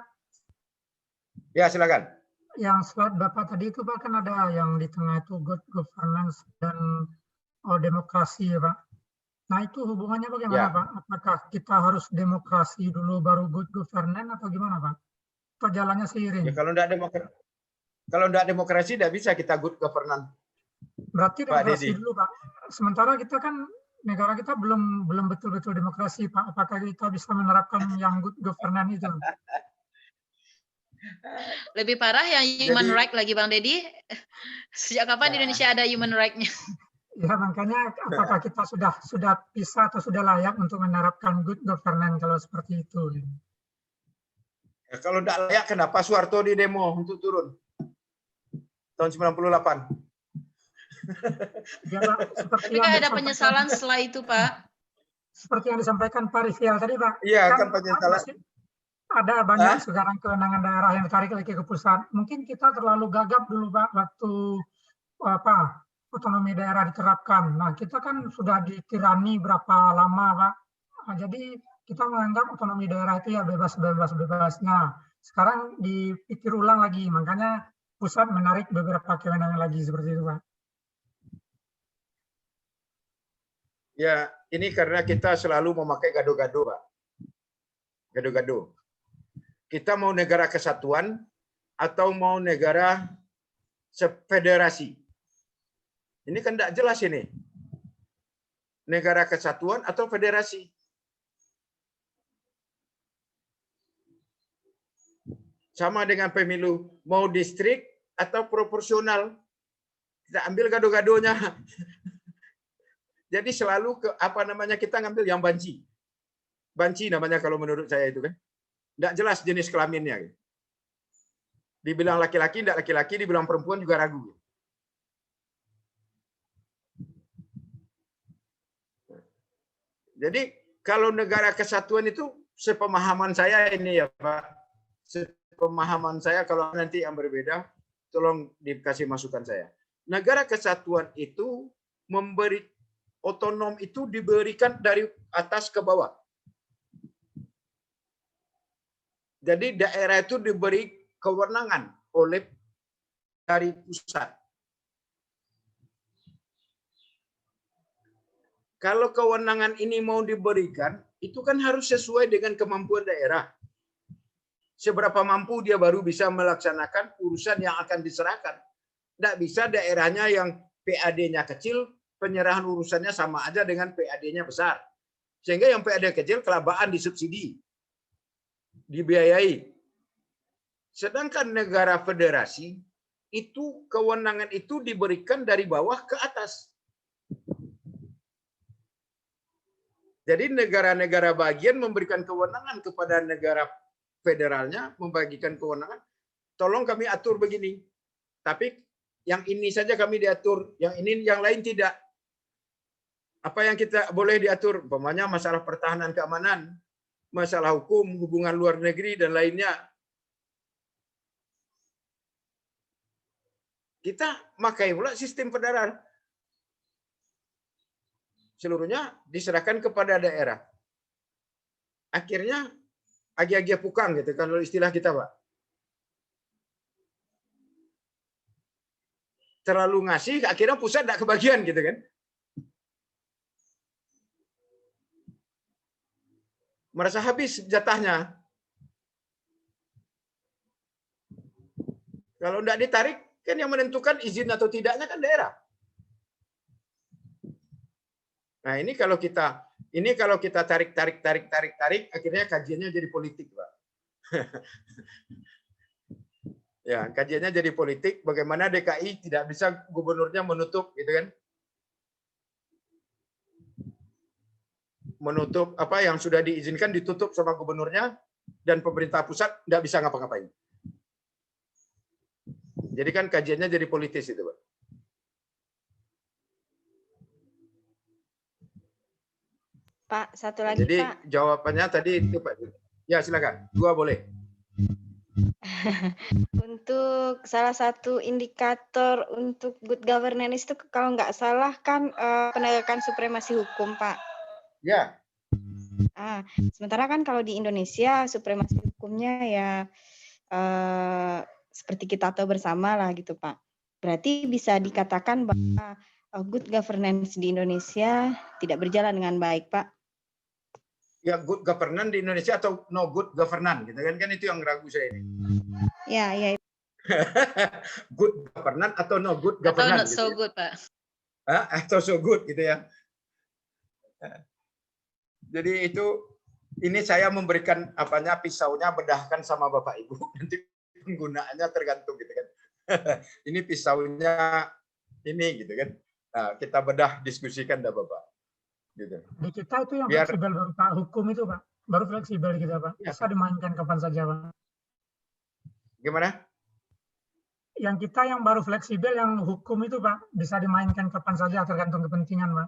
Ya, silakan. Yang slide Bapak tadi itu Pak kan ada yang di tengah itu good governance dan demokrasi ya Pak. Nah itu hubungannya bagaimana Ya. Pak? Apakah kita harus demokrasi dulu baru good governance atau gimana Pak? Atau jalannya seiring? Ya kalau tidak demokrasi tidak bisa kita good governance. Berarti Pak demokrasi Deddy. dulu Pak. Sementara kita kan negara kita belum betul-betul demokrasi Pak. Apakah kita bisa menerapkan yang good governance itu? Lebih parah yang human Jadi- right lagi Bang Deddy. Sejak kapan di Indonesia ada human right-nya? Ya makanya apakah kita sudah bisa atau sudah layak untuk menerapkan good governance kalau seperti itu? Ya, kalau tidak layak, kenapa Soeharto di demo untuk turun tahun 98? Ya, Pak, seperti Tapi yang kan ada disampaikan- penyesalan setelah itu Pak. Seperti yang disampaikan Pak Rivial tadi Pak. Iya, kan penyesalan. masih ada banyak sekarang kewenangan daerah yang ditarik lagi ke pusat. Mungkin kita terlalu gagap dulu Pak waktu otonomi daerah diterapkan. Nah kita kan sudah ditirani berapa lama Pak. Nah, jadi kita menganggap otonomi daerah itu ya bebas-bebasnya. Sekarang dipikir ulang lagi, makanya pusat menarik beberapa kewenangan lagi seperti itu Pak. Ya, ini karena kita selalu memakai gado-gado, Pak. Gado-gado. Kita mau negara kesatuan atau mau negara federasi. Ini kan tidak jelas ini. Negara kesatuan atau federasi. Sama dengan pemilu, mau distrik atau proporsional. Kita ambil gado-gadonya. Jadi selalu kita ngambil yang banci. Banci namanya kalau menurut saya itu kan. Tidak jelas jenis kelaminnya. Dibilang laki-laki, tidak laki-laki, dibilang perempuan juga ragu. Jadi kalau negara kesatuan itu sepemahaman saya ini ya Pak. Sepemahaman saya, kalau nanti yang berbeda, tolong dikasih masukan saya. Negara kesatuan itu memberi otonom itu diberikan dari atas ke bawah. Jadi daerah itu diberi kewenangan oleh dari pusat. Kalau kewenangan ini mau diberikan, itu kan harus sesuai dengan kemampuan daerah. Seberapa mampu dia baru bisa melaksanakan urusan yang akan diserahkan. Tidak bisa daerahnya yang PAD-nya kecil, penyerahan urusannya sama aja dengan PAD-nya besar. Sehingga yang PAD kecil kelabaan disubsidi, dibiayai. Sedangkan negara federasi, itu kewenangan itu diberikan dari bawah ke atas. Jadi negara-negara bagian memberikan kewenangan kepada negara federalnya, membagikan kewenangan. Tolong kami atur begini. Tapi yang ini saja kami diatur, yang ini yang lain tidak. Apa yang kita boleh diatur? Umpamanya masalah pertahanan keamanan, masalah hukum, hubungan luar negeri, dan lainnya. Kita pakai pula sistem federal. Seluruhnya diserahkan kepada daerah. Akhirnya agi-agi pukang gitu kalau istilah kita, Pak. Terlalu ngasih, akhirnya pusat tidak kebagian gitu kan. Merasa habis jatahnya. Kalau tidak ditarik, kan yang menentukan izin atau tidaknya kan daerah. Nah, ini kalau kita tarik, akhirnya kajiannya jadi politik, Pak. Ya, kajiannya jadi politik. Bagaimana DKI tidak bisa gubernurnya menutup, gitu kan? Menutup apa yang sudah diizinkan ditutup sama gubernurnya, dan pemerintah pusat tidak bisa ngapa-ngapain. Jadi kan kajiannya jadi politis itu, Pak. Pak, satu lagi, Jadi Pak. jawabannya tadi itu, Pak. Ya, silakan. 2 boleh. Untuk salah satu indikator untuk good governance itu kalau nggak salah kan penegakan supremasi hukum, Pak. Ya. Sementara kan kalau di Indonesia supremasi hukumnya ya seperti kita tahu bersama lah gitu, Pak. Berarti bisa dikatakan bahwa good governance di Indonesia tidak berjalan dengan baik, Pak. Ya, good governance di Indonesia atau no good governance gitu kan itu yang ragu saya ini. Ya. Good governance atau no good Atau governance not so gitu. good, Pak. Atau so good gitu ya. Jadi ini saya memberikan pisaunya bedahkan sama Bapak Ibu, nanti penggunaannya tergantung gitu kan. Ini pisaunya ini gitu kan. Nah, kita bedah diskusikan dah Bapak. Gitu. Di kita itu yang Biar- fleksibel baru Pak, hukum itu Pak, baru fleksibel kita Pak, Ya. bisa dimainkan kapan saja Pak. Gimana? Yang kita yang baru fleksibel, yang hukum itu Pak, bisa dimainkan kapan saja tergantung kepentingan Pak.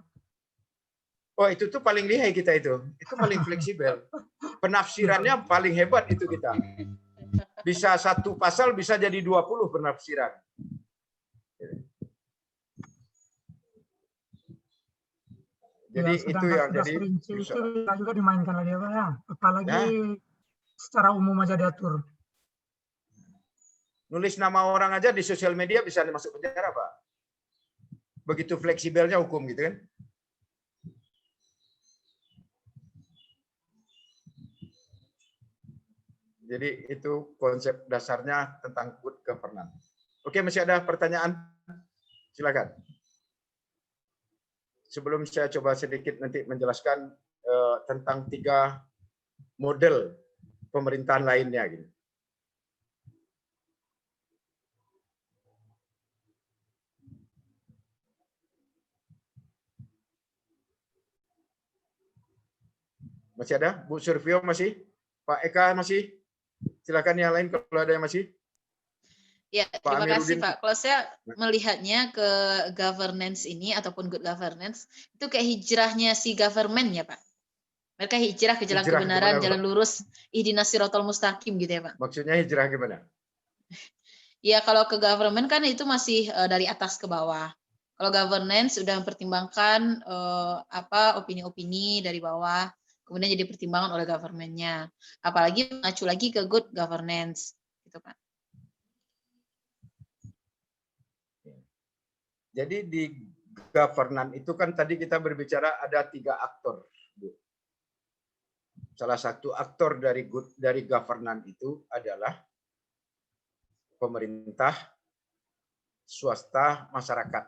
Oh, itu tuh paling lihai kita itu paling fleksibel. Penafsirannya paling hebat itu kita. Bisa satu pasal bisa jadi 20 penafsiran. Jadi Ya, itu yang jadi itu bisa juga dimainkan lagi Pak ya. Apalagi secara umum aja diatur. nulis nama orang aja di sosial media bisa masuk penjara, Pak. Begitu fleksibelnya hukum gitu kan. Jadi itu konsep dasarnya tentang good governance. Oke, masih ada pertanyaan? Silakan. Sebelum saya coba sedikit nanti menjelaskan tentang 3 model pemerintahan lainnya gitu. Masih ada? Bu Survio masih? Pak Eka masih? Silakan yang lain kalau ada yang masih. Ya, Pak terima kasih Amiruddin. Pak. Kalau saya melihatnya ke governance ini ataupun good governance, itu kayak hijrahnya si government ya Pak. Mereka hijrah ke jalan Hijrah kebenaran, gimana, jalan Pak? lurus, ihdinash shiratal mustaqim gitu ya Pak. Maksudnya hijrah gimana? Ya kalau ke government kan itu masih dari atas ke bawah. Kalau governance sudah mempertimbangkan opini-opini dari bawah, kemudian jadi pertimbangan oleh government-nya. Apalagi mengacu lagi ke good governance, gitu Pak. Jadi di governance itu kan tadi kita berbicara ada 3 aktor. Bu. Salah satu aktor dari governance itu adalah pemerintah, swasta, masyarakat.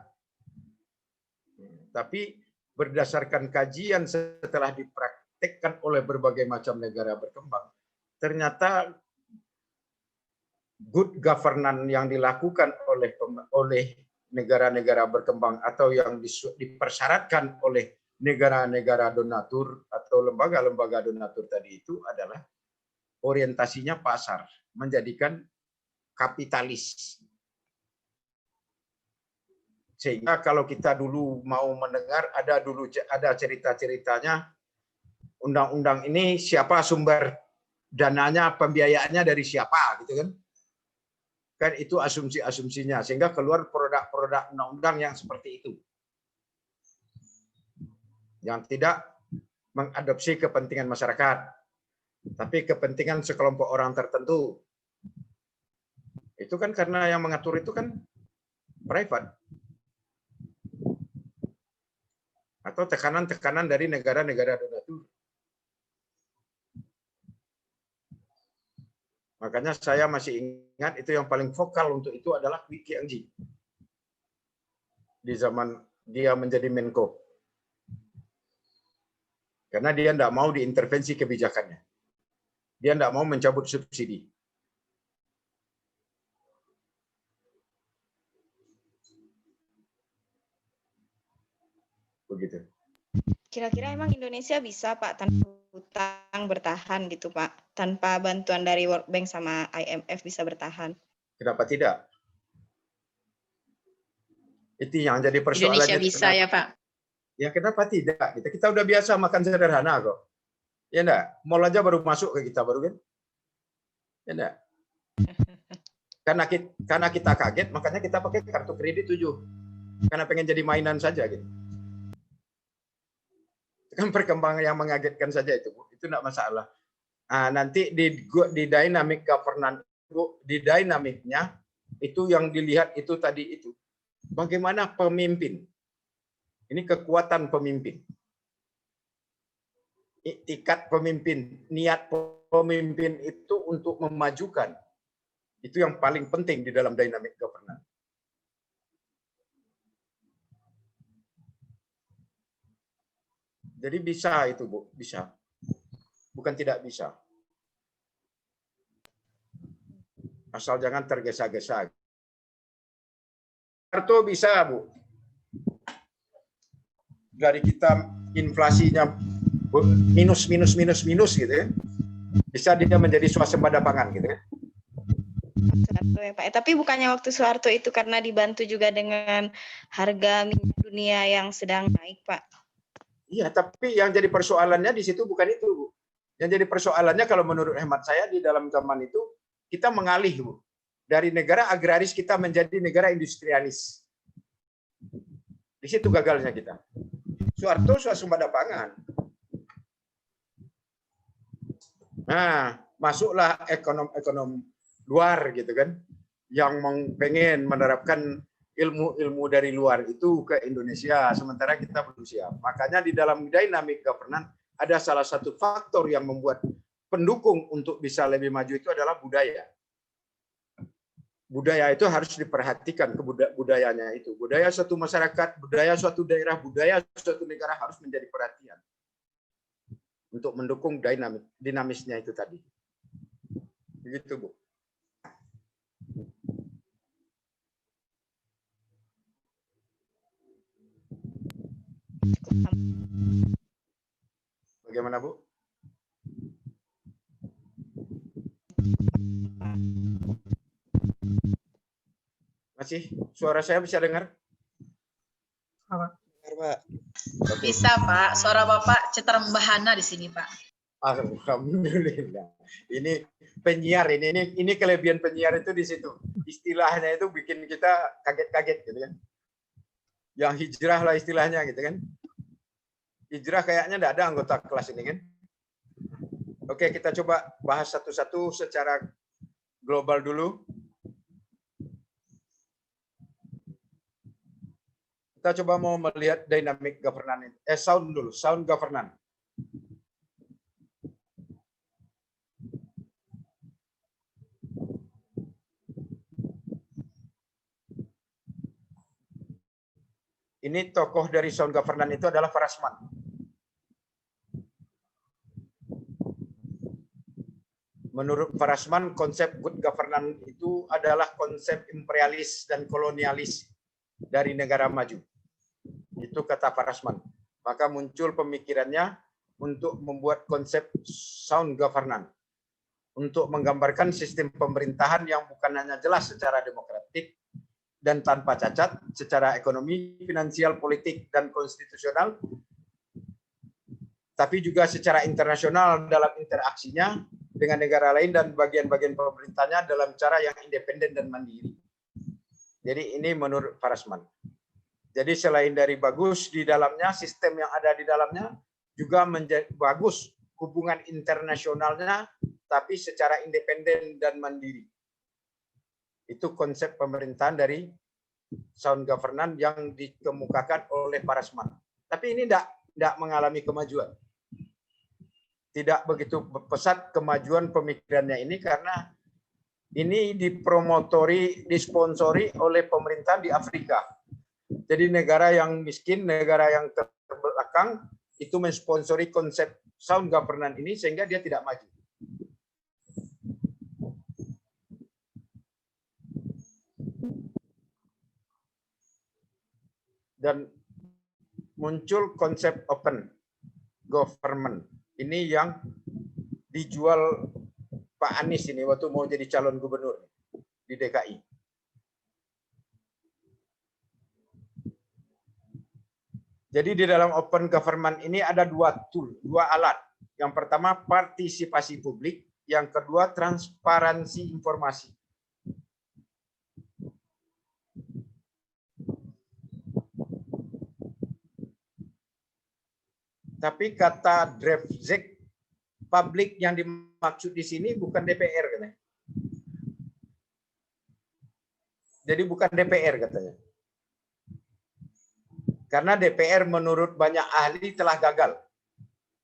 Tapi berdasarkan kajian setelah dipraktekkan oleh berbagai macam negara berkembang, ternyata good governance yang dilakukan oleh negara-negara berkembang atau yang dipersyaratkan oleh negara-negara donatur atau lembaga-lembaga donatur tadi itu adalah orientasinya pasar, menjadikan kapitalis. Sehingga kalau kita dulu mau mendengar ada cerita-ceritanya undang-undang ini siapa sumber dananya, pembiayaannya dari siapa gitu kan. Kan itu asumsi-asumsinya sehingga keluar produk-produk undang-undang yang seperti itu. Yang tidak mengadopsi kepentingan masyarakat, tapi kepentingan sekelompok orang tertentu. Itu kan karena yang mengatur itu kan private. Atau tekanan-tekanan dari negara-negara donatur. Makanya saya masih ingat itu yang paling vokal untuk itu adalah Wee Kiang-ji. Di zaman dia menjadi Menko. Karena dia tidak mau diintervensi kebijakannya. Dia tidak mau mencabut subsidi. Begitu. Kira-kira emang Indonesia bisa Pak tanpa hutang bertahan gitu Pak? Tanpa bantuan dari World Bank sama IMF bisa bertahan? Kenapa tidak? Itu yang jadi persoalannya. Indonesia bisa ya Pak? Ya kenapa tidak? Kita udah biasa makan sederhana kok. Ya enggak? Mall aja baru masuk ke kita baru kan? Ya enggak? Karena kita kaget, makanya kita pakai kartu kredit 7. Karena pengen jadi mainan saja gitu. Kan perkembangan yang mengagetkan saja itu enggak masalah. Nah, nanti di dynamic governance, di dinamiknya itu yang dilihat itu tadi itu. Bagaimana pemimpin Ini kekuatan pemimpin. Iktikat pemimpin, niat pemimpin itu untuk memajukan. Itu yang paling penting di dalam dynamic governance. Jadi bisa itu, Bu, bisa. Bukan tidak bisa. Asal jangan tergesa-gesa. Itu bisa, Bu. Dari kita inflasinya minus gitu ya. Bisa dia menjadi swasembada pangan gitu ya. Soeharto ya Pak. Tapi bukannya waktu Soeharto itu karena dibantu juga dengan harga minyak dunia yang sedang naik, Pak? Iya, tapi yang jadi persoalannya di situ bukan itu, Bu. Yang jadi persoalannya kalau menurut hemat saya di dalam zaman itu kita mengalih, Bu. Dari negara agraris kita menjadi negara industrialis. Di situ gagalnya kita. Soeharto swasembada pangan. Nah, masuklah ekonom luar gitu kan, yang pengen menerapkan ilmu-ilmu dari luar itu ke Indonesia, sementara kita belum siap. Makanya di dalam dynamic governance ada salah satu faktor yang membuat pendukung untuk bisa lebih maju itu adalah budaya. Budaya itu harus diperhatikan, budayanya itu. Budaya suatu masyarakat, budaya suatu daerah, budaya suatu negara harus menjadi perhatian untuk mendukung dinamisnya itu tadi. Begitu, Bu. Bagaimana, Bu? Masih suara saya bisa dengar? Pak. Bisa, Pak. Suara Bapak cetar membahana di sini, Pak. Alhamdulillah. Ini penyiar ini kelebihan penyiar itu di situ. Istilahnya itu bikin kita kaget-kaget gitu kan. Yang hijrah lah istilahnya gitu kan. Hijrah kayaknya tidak ada anggota kelas ini kan. Oke, kita coba bahas satu-satu secara global dulu. Kita coba mau melihat dynamic governance. Sound dulu, sound governance. Ini tokoh dari sound governance itu adalah Farasman. Menurut Farasman, konsep good governance itu adalah konsep imperialis dan kolonialis dari negara maju. Itu kata Farasman. Maka muncul pemikirannya untuk membuat konsep sound governance. Untuk menggambarkan sistem pemerintahan yang bukan hanya jelas secara demokratik dan tanpa cacat secara ekonomi, finansial, politik, dan konstitusional, tapi juga secara internasional dalam interaksinya dengan negara lain dan bagian-bagian pemerintahnya dalam cara yang independen dan mandiri. Jadi ini menurut Farasman. Jadi selain dari bagus di dalamnya, sistem yang ada di dalamnya juga menjadi bagus hubungan internasionalnya, tapi secara independen dan mandiri. Itu konsep pemerintahan dari sound governance yang dikemukakan oleh Farasman. Tapi ini tidak mengalami kemajuan. Tidak begitu pesat kemajuan pemikirannya ini karena ini dipromotori, disponsori oleh pemerintahan di Afrika. Jadi negara yang miskin, negara yang terbelakang itu mensponsori konsep sound governance ini sehingga dia tidak maju. Dan muncul konsep open government. Ini yang dijual Pak Anies ini waktu mau jadi calon gubernur di DKI. Jadi di dalam open government ini ada dua tool, dua alat. Yang pertama partisipasi publik, yang kedua transparansi informasi. Tapi kata Drevzek, publik yang dimaksud di sini bukan DPR katanya. Jadi bukan DPR katanya. Karena DPR menurut banyak ahli telah gagal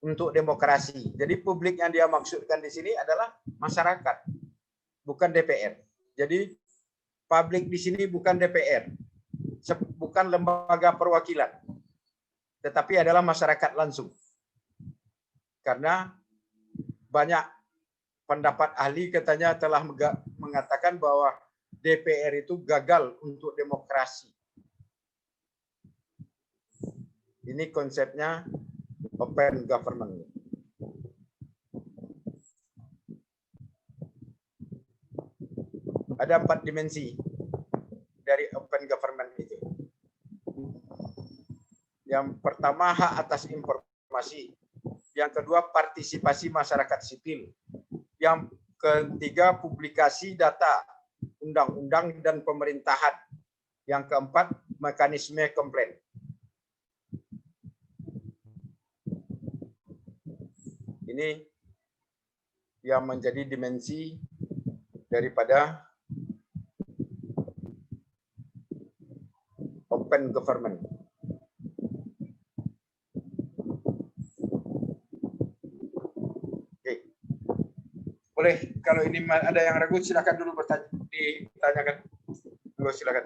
untuk demokrasi. Jadi publik yang dia maksudkan di sini adalah masyarakat, bukan DPR. Jadi publik di sini bukan DPR, bukan lembaga perwakilan, tetapi adalah masyarakat langsung. Karena banyak pendapat ahli katanya telah mengatakan bahwa DPR itu gagal untuk demokrasi. Ini konsepnya open government. Ada 4 dimensi dari open government itu. Yang pertama, hak atas informasi. Yang kedua, partisipasi masyarakat sipil. Yang ketiga, publikasi data, undang-undang dan pemerintahan. Yang keempat, mekanisme komplain. Ini yang menjadi dimensi daripada open government. Oke. Boleh, kalau ini ada yang ragu silakan dulu ditanyakan. Dulu silakan.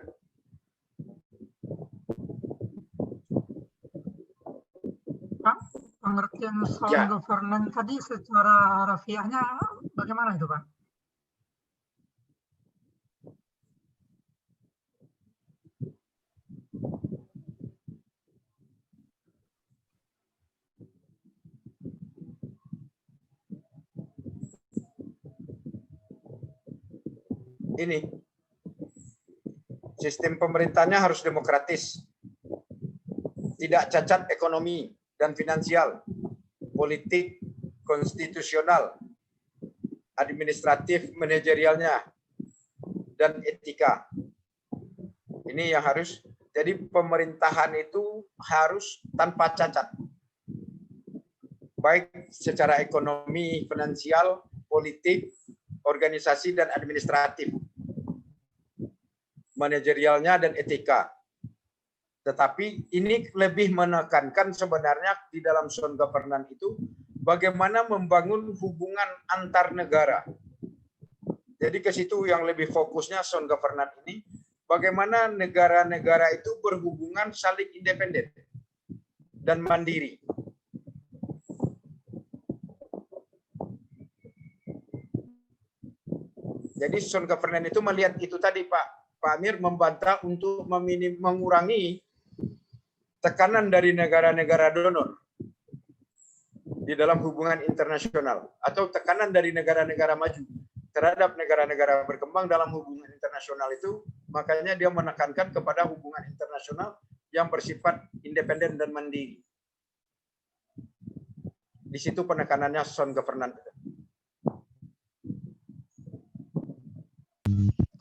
Pak, pengertian sound governance tadi secara harfiahnya bagaimana itu, Pak? Ini sistem pemerintahnya harus demokratis, tidak cacat ekonomi dan finansial, politik, konstitusional, administratif, manajerialnya, dan etika. Ini yang harus, jadi pemerintahan itu harus tanpa cacat, baik secara ekonomi, finansial, politik, organisasi, dan administratif, manajerialnya, dan etika. Tetapi ini lebih menekankan sebenarnya di dalam sound governance itu bagaimana membangun hubungan antar negara. Jadi ke situ yang lebih fokusnya sound governance ini, bagaimana negara-negara itu berhubungan saling independen dan mandiri. Jadi sound governance itu melihat itu tadi Pak Amir membantah untuk mengurangi tekanan dari negara-negara donor di dalam hubungan internasional atau tekanan dari negara-negara maju terhadap negara-negara berkembang dalam hubungan internasional itu, makanya dia menekankan kepada hubungan internasional yang bersifat independen dan mandiri. Di situ penekanannya sound governance.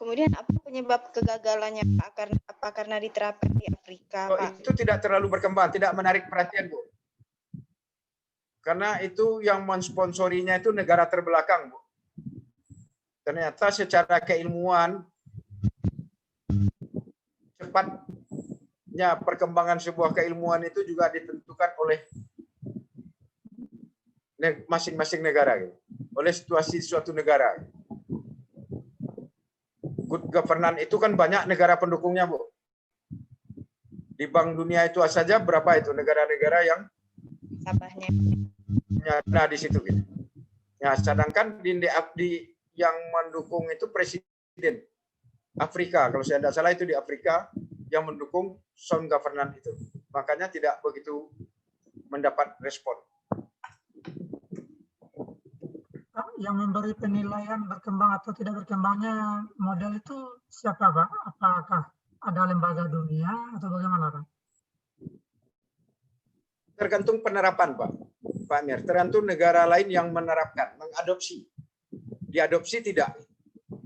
Kemudian apa penyebab kegagalannya Pak? Karena diterapkan di Afrika, Pak? Itu tidak terlalu berkembang, tidak menarik perhatian, Bu. Karena itu yang mensponsorinya itu negara terbelakang, Bu. Ternyata secara keilmuan cepatnya perkembangan sebuah keilmuan itu juga ditentukan oleh masing-masing negara, gitu. Oleh situasi suatu negara. Good governance itu kan banyak negara pendukungnya, Bu. Di Bank Dunia itu saja berapa itu negara-negara yang sabahnya. Nah, di situ gitu. Ya, sedangkan di yang mendukung itu presiden Afrika, kalau saya tidak salah itu di Afrika yang mendukung sound governance itu. Makanya tidak begitu mendapat respon. Yang memberi penilaian berkembang atau tidak berkembangnya model itu siapa, Pak? Apakah ada lembaga dunia atau bagaimana, Pak? Tergantung penerapan, Pak Amir. Tergantung negara lain yang menerapkan, mengadopsi. Diadopsi tidak,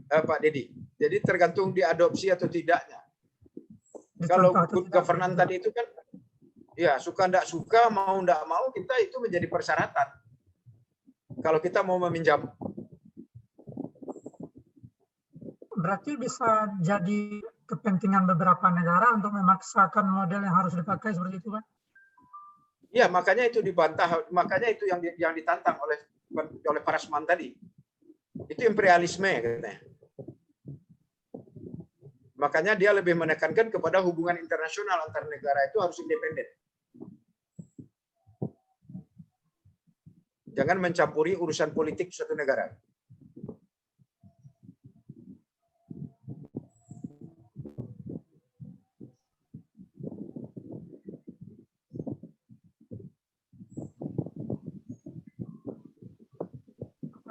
Pak Dedi. Jadi tergantung diadopsi atau tidaknya. Kalau good governance tadi itu kan, ya suka tidak suka, mau tidak mau, kita itu menjadi persyaratan. Kalau kita mau meminjam. Berarti bisa jadi kepentingan beberapa negara untuk memaksakan model yang harus dipakai seperti itu, Pak? Iya, makanya itu dibantah, makanya itu yang ditantang oleh Parasman tadi. Itu imperialisme katanya. Makanya dia lebih menekankan kepada hubungan internasional antar negara itu harus independen. Jangan mencampuri urusan politik suatu negara.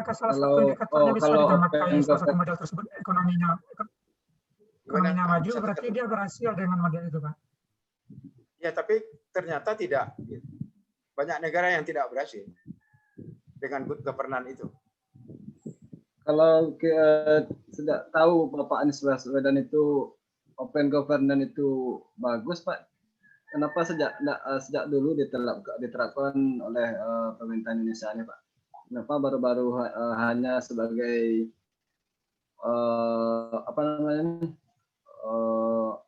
Apakah salah satu indikatornya bisa memakai salah satu model tersebut, ekonominya maju, berarti dia berhasil dengan model itu, Pak? Ya, tapi ternyata tidak. Banyak negara yang tidak berhasil dengan good governance itu. Kalau sudah tahu Bapak Anies Baswedan itu open governance itu bagus, Pak. Kenapa sejak dulu diterapkan oleh pemerintah Indonesia ini, Pak? Kenapa baru-baru hanya sebagai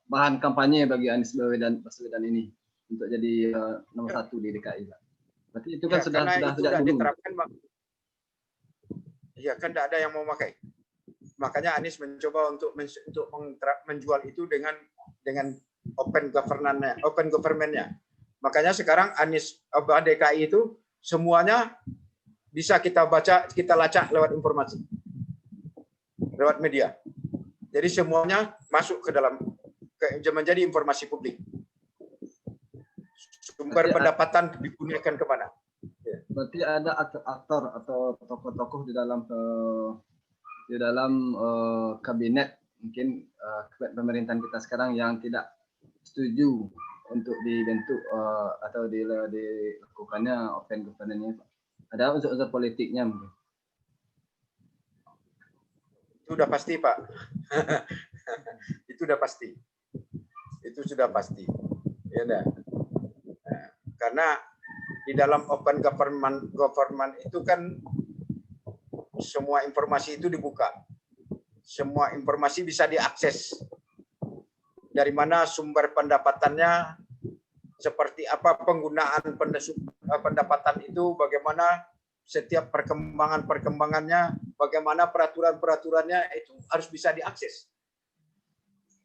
bahan kampanye bagi Anies Baswedan ini untuk jadi nomor 1 di DKI, Pak? Berarti itu kan sudah sejak dulu diterapkan, Pak. Ya, kan tidak ada yang mau pakai. Makanya Anies mencoba untuk menjual itu dengan open government-nya. Makanya sekarang Anies DKI itu semuanya bisa kita baca, kita lacak lewat informasi, lewat media. Jadi semuanya masuk ke dalam menjadi informasi publik. Sumber pendapatan digunakan kemana? Berarti ada aktor atau tokoh-tokoh di dalam kabinet mungkin pemerintahan kita sekarang yang tidak setuju untuk dibentuk atau dilakukannya open governance-nya, Pak. Ada unsur-unsur politiknya mungkin. Itu udah pasti, Pak. Itu udah pasti. Itu sudah pasti. Ya, nah. Karena di dalam open government itu kan semua informasi itu dibuka. Semua informasi bisa diakses. Dari mana sumber pendapatannya, seperti apa penggunaan pendapatan itu, bagaimana setiap perkembangannya, bagaimana peraturan-peraturannya, itu harus bisa diakses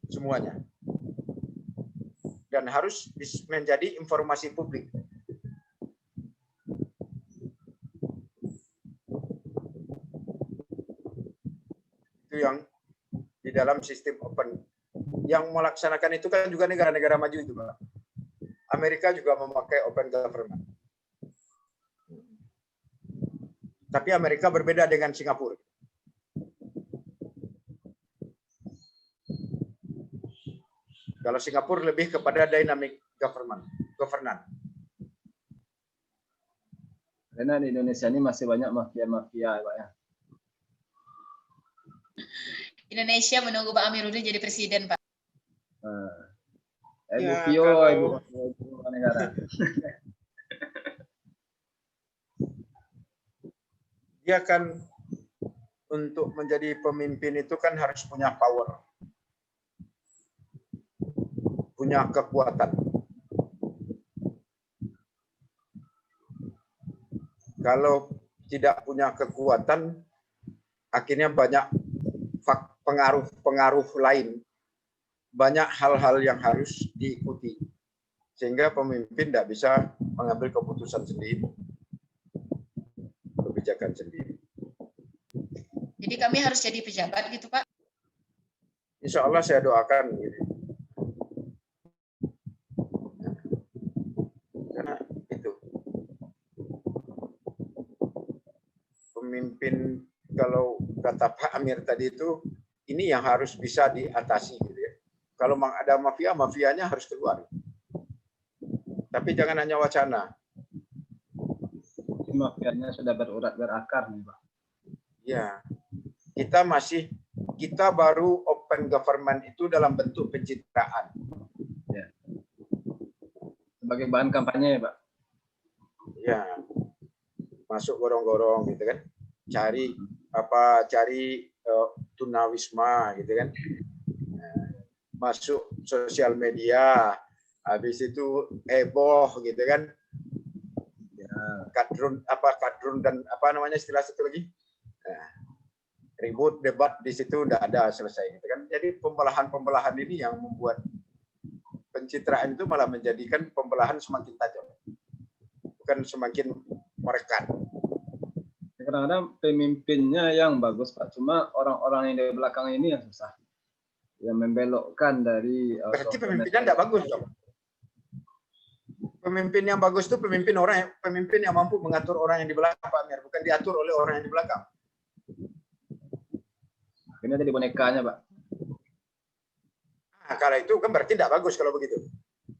semuanya. Dan harus menjadi informasi publik. Itu yang di dalam sistem open. Yang melaksanakan itu kan juga negara-negara maju itu, Pak. Amerika juga memakai open government. Tapi Amerika berbeda dengan Singapura. Kalau Singapura lebih kepada dynamic governance. Karena di Indonesia ini masih banyak mafia-mafia, Pak, ya. Indonesia menunggu Pak Amiruddin jadi presiden, Pak. Ibu negara. Dia kan untuk menjadi pemimpin itu kan harus punya power, punya kekuatan. Kalau tidak punya kekuatan, akhirnya banyak pengaruh lain, banyak hal-hal yang harus diikuti, sehingga pemimpin tidak bisa mengambil keputusan sendiri, kebijakan sendiri. Jadi kami harus jadi pejabat gitu, Pak? Insya Allah saya doakan. Gitu. Karena itu pemimpin, kalau kata Pak Amir tadi itu, ini yang harus bisa diatasi. Gitu ya. Kalau ada mafia, mafianya harus keluar. Tapi jangan hanya wacana. Mafianya sudah berakar nih, Pak. Ya, kita baru open government itu dalam bentuk pencitraan. Ya. Sebagai bahan kampanye, Pak. Ya, masuk gorong-gorong gitu kan, cari tunawisma gitu kan. masuk sosial media, habis itu heboh gitu kan, kadrun dan apa namanya istilah satu lagi, ribut debat di situ udah ada selesai gitu kan. Jadi pembelahan ini yang membuat pencitraan itu malah menjadikan pembelahan semakin tajam, bukan semakin merekat. Kadang-kadang pemimpinnya yang bagus Pak, cuma orang-orang yang di belakang ini yang susah, yang membelokkan dari. Berarti pemimpinnya tidak bagus dong. Pemimpin yang bagus itu pemimpin yang mampu mengatur orang yang di belakang, Pak Amir, bukan diatur oleh orang yang di belakang. Ini jadi bonekanya Pak. Nah, kalau itu kan berarti tidak bagus kalau begitu.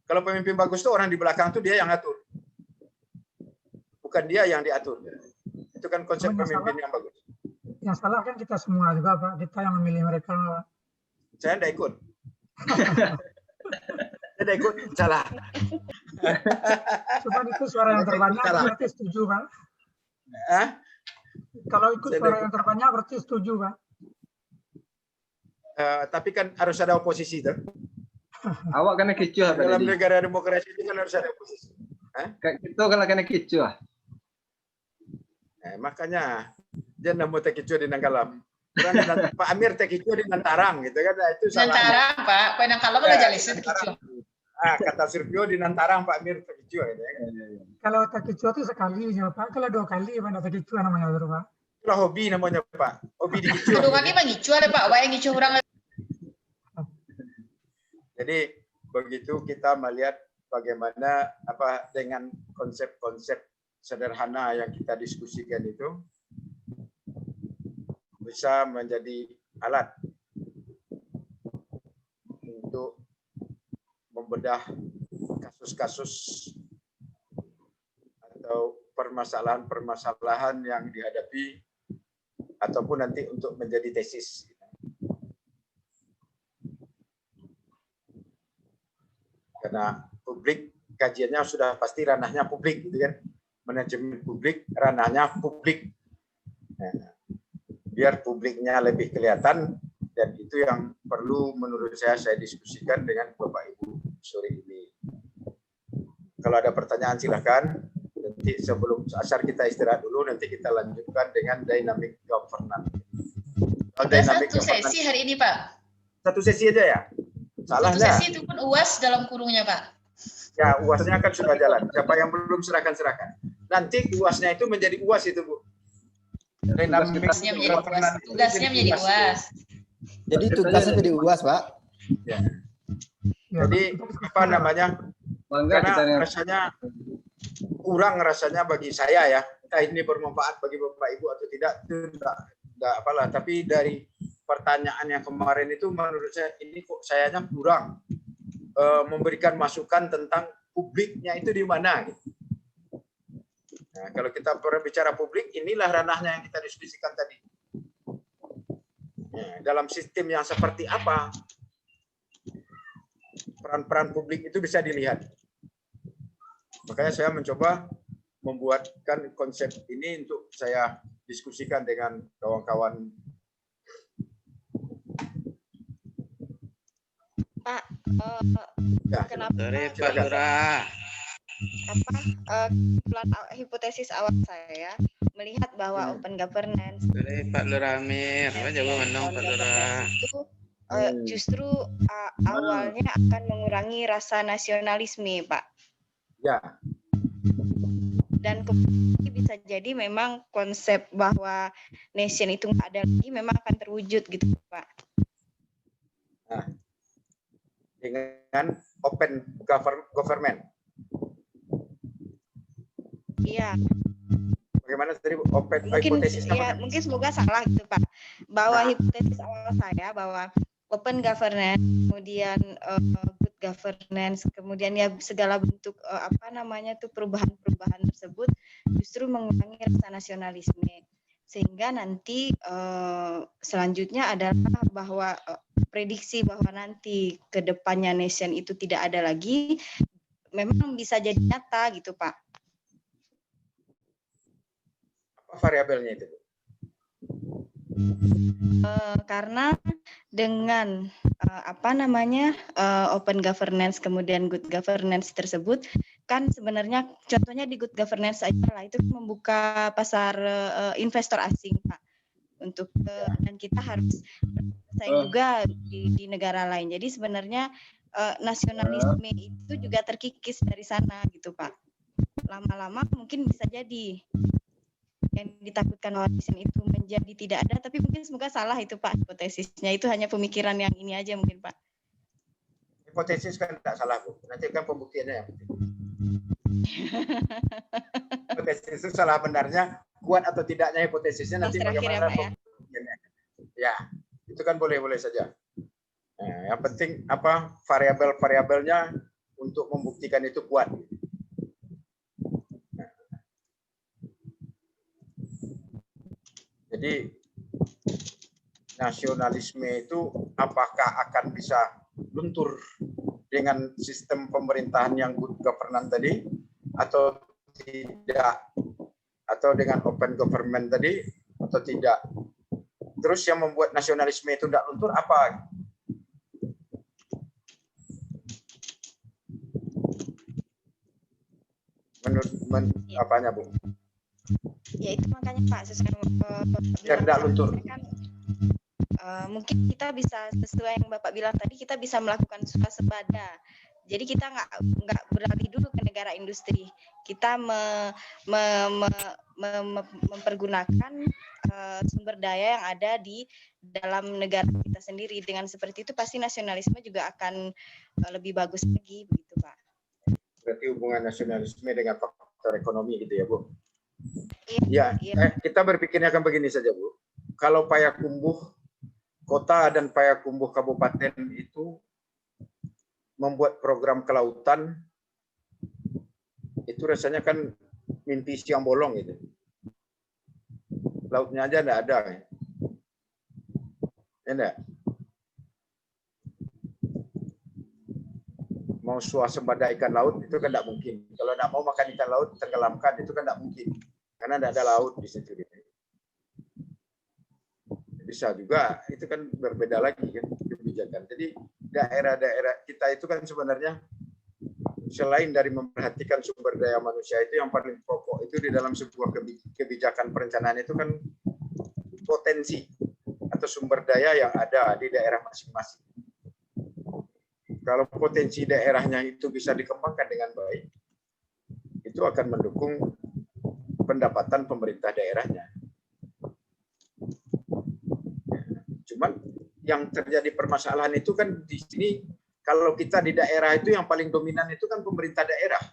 Kalau pemimpin bagus itu orang di belakang itu dia yang ngatur, bukan dia yang diatur. Itu kan konsep pemimpin yang bagus. Yang salah kan kita semua juga, Pak. Kita yang memilih mereka. Saya tidak ikut. Saya tidak ikut, salah. Cuma itu suara yang terbanyak, berarti setuju, Pak. Kalau ikut suara yang terbanyak, berarti setuju, Pak. Tapi kan harus ada oposisi, tuh. Awak kena kicu dalam negara demokrasi itu kan harus ada oposisi. Kayak gitu kalau kena kicu makanya dia nemu tekicu di Nangkalam. Pak Amir tekicu di Nantarang gitu kan, itu salah. Nantarang Pak, kau Nangkalam udah jalis tekicu. Kata Survio di Nantarang Pak Amir tekicu gitu kan. Kalau tekicu itu sekali ya Pak, kalau 2 kali mana tekicu namanya itu Pak. Itulah hobi namanya Pak, hobi dikicu. Aduh kaki mengicu ada Pak, wayang ngicu orang. Jadi begitu kita melihat bagaimana dengan konsep-konsep sederhana yang kita diskusikan itu bisa menjadi alat untuk membedah kasus-kasus atau permasalahan-permasalahan yang dihadapi ataupun nanti untuk menjadi tesis. Karena publik kajiannya sudah pasti ranahnya publik gitu kan. Manajemen publik, ranahnya publik. Biar publiknya lebih kelihatan, dan itu yang perlu menurut saya diskusikan dengan Bapak Ibu sore ini. Kalau ada pertanyaan silakan. Nanti sebelum asar kita istirahat dulu, nanti kita lanjutkan dengan dynamic governance. Ada satu sesi hari ini Pak. Satu sesi aja ya? Salah satu sesi itu pun UAS dalam kurungnya Pak. Ya, UASnya kan sudah jalan. Siapa yang belum serahkan. Nanti UASnya itu menjadi UAS itu, Bu. Tugasnya menjadi UAS. Tugasnya menjadi UAS. Jadi tugasnya menjadi UAS, Pak. Ya. Jadi apa namanya? Karena rasanya kurang bagi saya ya. Entah ini bermanfaat bagi Bapak Ibu atau tidak, itu enggak apalah. Tapi dari pertanyaan yang kemarin itu menurut saya ini kok sayanya kurang. Memberikan masukan tentang publiknya itu di mana gitu. Nah, kalau kita berbicara publik, inilah ranahnya yang kita diskusikan tadi. Nah, dalam sistem yang seperti apa peran-peran publik itu bisa dilihat. Makanya saya mencoba membuatkan konsep ini untuk saya diskusikan dengan kawan-kawan. Pak, kenapa Pak Lurah. Hipotesis awal saya melihat bahwa open governance Pak Lurah Amir, jago menang Pak Lurah. Itu justru awalnya akan mengurangi rasa nasionalisme, Pak. Ya. Dan kemudian bisa jadi memang konsep bahwa nation itu nggak ada lagi memang akan terwujud gitu, Pak. Nah, dengan open government. Iya. Bagaimana tadi open hipotesis ya, mungkin semoga salah gitu Pak. Bahwa hipotesis awal saya bahwa open governance, kemudian good governance, kemudian ya segala bentuk perubahan-perubahan tersebut justru mengurangi rasa nasionalisme. Sehingga nanti selanjutnya adalah bahwa prediksi bahwa nanti ke depannya nation itu tidak ada lagi memang bisa jadi nyata gitu Pak. Apa variabelnya itu? Karena dengan open governance kemudian good governance tersebut, kan sebenarnya contohnya di good governance aja lah, itu membuka pasar investor asing, Pak, untuk dan kita harus bersaing juga di negara lain. Jadi sebenarnya nasionalisme itu juga terkikis dari sana gitu, Pak. Lama-lama mungkin bisa jadi yang ditakutkan warisan itu menjadi tidak ada, tapi mungkin semoga salah itu Pak hipotesisnya, itu hanya pemikiran yang ini aja mungkin Pak. Hipotesis kan tidak salah Bu, nanti kan pembuktiannya yang penting. Hipotesis itu salah benarnya, kuat atau tidaknya hipotesisnya nanti bagaimana pembuktiannya. Ya, itu kan boleh-boleh saja. Nah, yang penting apa variabel-variabelnya untuk membuktikan itu kuat. Jadi nasionalisme itu apakah akan bisa luntur dengan sistem pemerintahan yang good governance tadi atau tidak, atau dengan open government tadi atau tidak. Terus yang membuat nasionalisme itu tidak luntur apa? Menurut apanya Bu? Ya itu makanya Pak, tidak luntur. Kan, mungkin kita bisa sesuai yang Bapak bilang tadi, kita bisa melakukan swasembada. Jadi kita nggak beralih dulu ke negara industri. Kita mempergunakan sumber daya yang ada di dalam negara kita sendiri. Dengan seperti itu pasti nasionalisme juga akan lebih bagus lagi, begitu Pak. Berarti hubungan nasionalisme dengan faktor ekonomi gitu ya Bu? Iya. Kita berpikirnya akan begini saja Bu. Kalau Payakumbuh kota dan Payakumbuh kabupaten itu membuat program kelautan, itu rasanya kan mimpi siang bolong gitu. Lautnya aja enggak ada. Ya enggak? Mau swasembada ikan laut itu kan tidak mungkin. Kalau tidak mau makan ikan laut, tenggelamkan, itu kan tidak mungkin. Karena tidak ada laut di situ. Bisa juga, itu kan berbeda lagi kan kebijakan. Jadi daerah-daerah kita itu kan sebenarnya selain dari memperhatikan sumber daya manusia, itu yang paling pokok itu di dalam sebuah kebijakan perencanaan itu kan potensi atau sumber daya yang ada di daerah masing-masing. Kalau potensi daerahnya itu bisa dikembangkan dengan baik, itu akan mendukung pendapatan pemerintah daerahnya. Cuman yang terjadi permasalahan itu kan di sini, kalau kita di daerah itu yang paling dominan itu kan pemerintah daerah.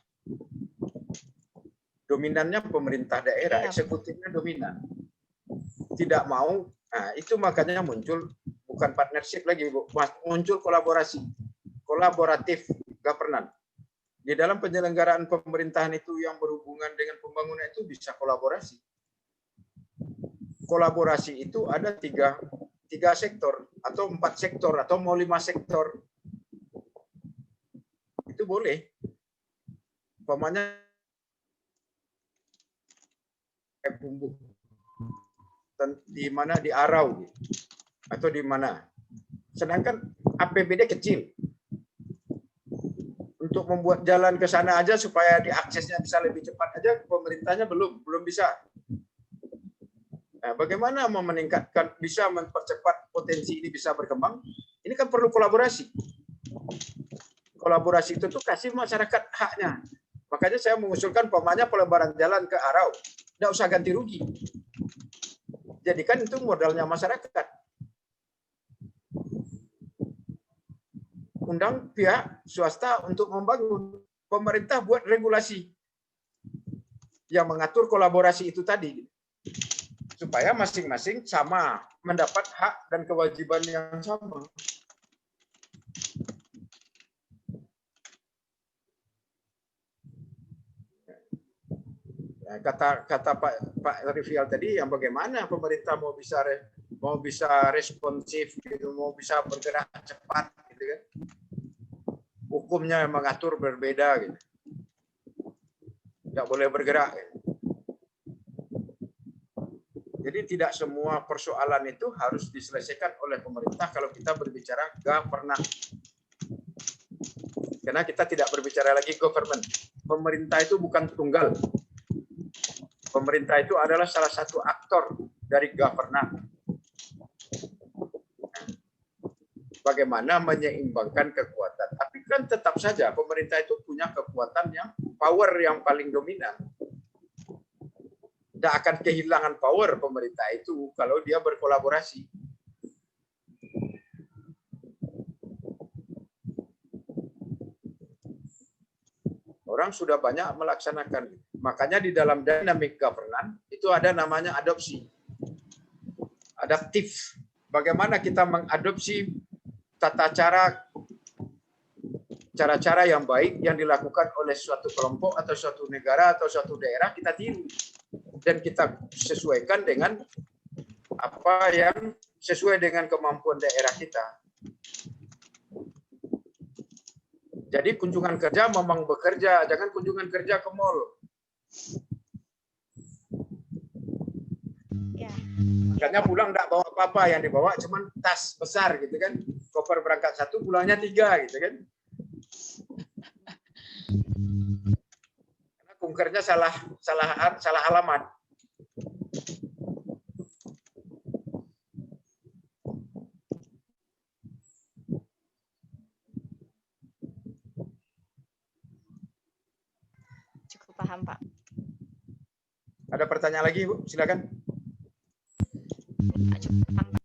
Dominannya pemerintah daerah, eksekutifnya dominan. Tidak mau, nah itu makanya muncul bukan partnership lagi, muncul kolaborasi. Kolaboratif governance. Di dalam penyelenggaraan pemerintahan itu yang berhubungan dengan pembangunan itu bisa kolaborasi. Kolaborasi itu ada tiga sektor atau 4 sektor atau mau 5 sektor. Itu boleh. Umpamanya di mana di Arau atau di mana. Sedangkan APBD kecil. Untuk membuat jalan ke sana aja supaya diaksesnya bisa lebih cepat aja pemerintahnya belum bisa. Nah, bagaimana mau meningkatkan, bisa mempercepat potensi ini bisa berkembang? Ini kan perlu kolaborasi. Kolaborasi itu tuh kasih masyarakat haknya. Makanya saya mengusulkan umpamanya pelebaran jalan ke Arau, tidak usah ganti rugi. Jadikan itu modalnya masyarakat. Undang pihak swasta untuk membangun, pemerintah buat regulasi yang mengatur kolaborasi itu tadi, supaya masing-masing sama mendapat hak dan kewajiban yang sama. Kata Pak Rivial tadi, yang bagaimana pemerintah mau bisa responsif, gitu, mau bisa bergerak cepat, gitu kan? Hukumnya yang mengatur berbeda, gitu. Tidak boleh bergerak. Gitu. Jadi tidak semua persoalan itu harus diselesaikan oleh pemerintah kalau kita berbicara governance. Karena kita tidak berbicara lagi government. Pemerintah itu bukan tunggal. Pemerintah itu adalah salah satu aktor dari governance. Bagaimana menyeimbangkan kekuatan. Tapi kan tetap saja pemerintah itu punya kekuatan yang power yang paling dominan. Tidak akan kehilangan power pemerintah itu kalau dia berkolaborasi. Orang sudah banyak melaksanakan. Makanya di dalam dynamic governance itu ada namanya adopsi. Adaptif. Bagaimana kita mengadopsi tata cara yang baik yang dilakukan oleh suatu kelompok atau suatu negara atau suatu daerah, kita tiru. Dan kita sesuaikan dengan apa yang sesuai dengan kemampuan daerah kita. Jadi kunjungan kerja memang bekerja, jangan kunjungan kerja ke mall. Ya. Makanya pulang enggak bawa apa-apa, yang dibawa cuma tas besar gitu kan. Koper berangkat 1, pulangnya 3 gitu kan. Karena kunkernya salah alamat. Cukup paham, Pak. Ada pertanyaan lagi, Bu? Silakan. Cukup paham, Pak.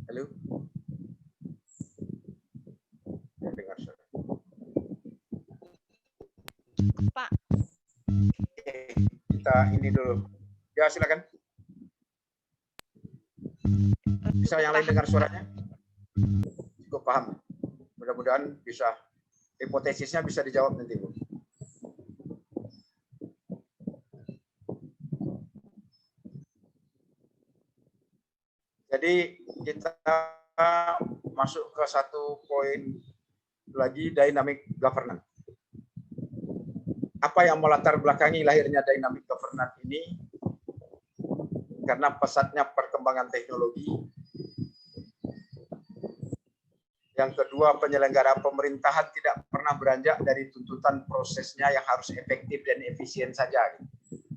Halo. Dengar suara. Pak. Oke, kita ini dulu. Ya, silakan. Bisa yang lain dengar suaranya? Cukup paham. Mudah-mudahan bisa, hipotesisnya bisa dijawab nanti, Bu. Jadi kita masuk ke satu poin lagi, dynamic governance. Apa yang melatar belakangi lahirnya dynamic governance ini? Karena pesatnya perkembangan teknologi. Yang kedua, penyelenggara pemerintahan tidak pernah beranjak dari tuntutan prosesnya yang harus efektif dan efisien saja.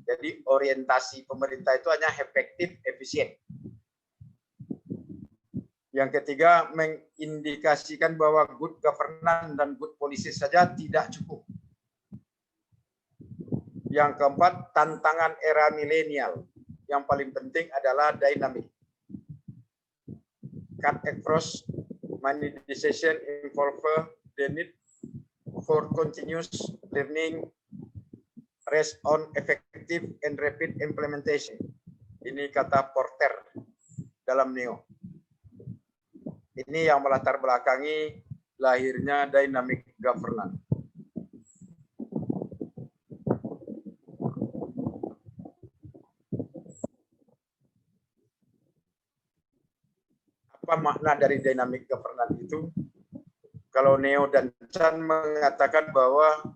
Jadi orientasi pemerintah itu hanya efektif, efisien. Yang ketiga, mengindikasikan bahwa good governance dan good policy saja tidak cukup. Yang keempat, tantangan era milenial. Yang paling penting adalah dynamic. Cut across many decisions involve the need for continuous learning, rest on effective and rapid implementation. Ini kata Porter dalam Neo. Ini yang melatar belakangi lahirnya dynamic governance. Apa makna dari dynamic governance itu? Kalau Neo dan Chan mengatakan bahwa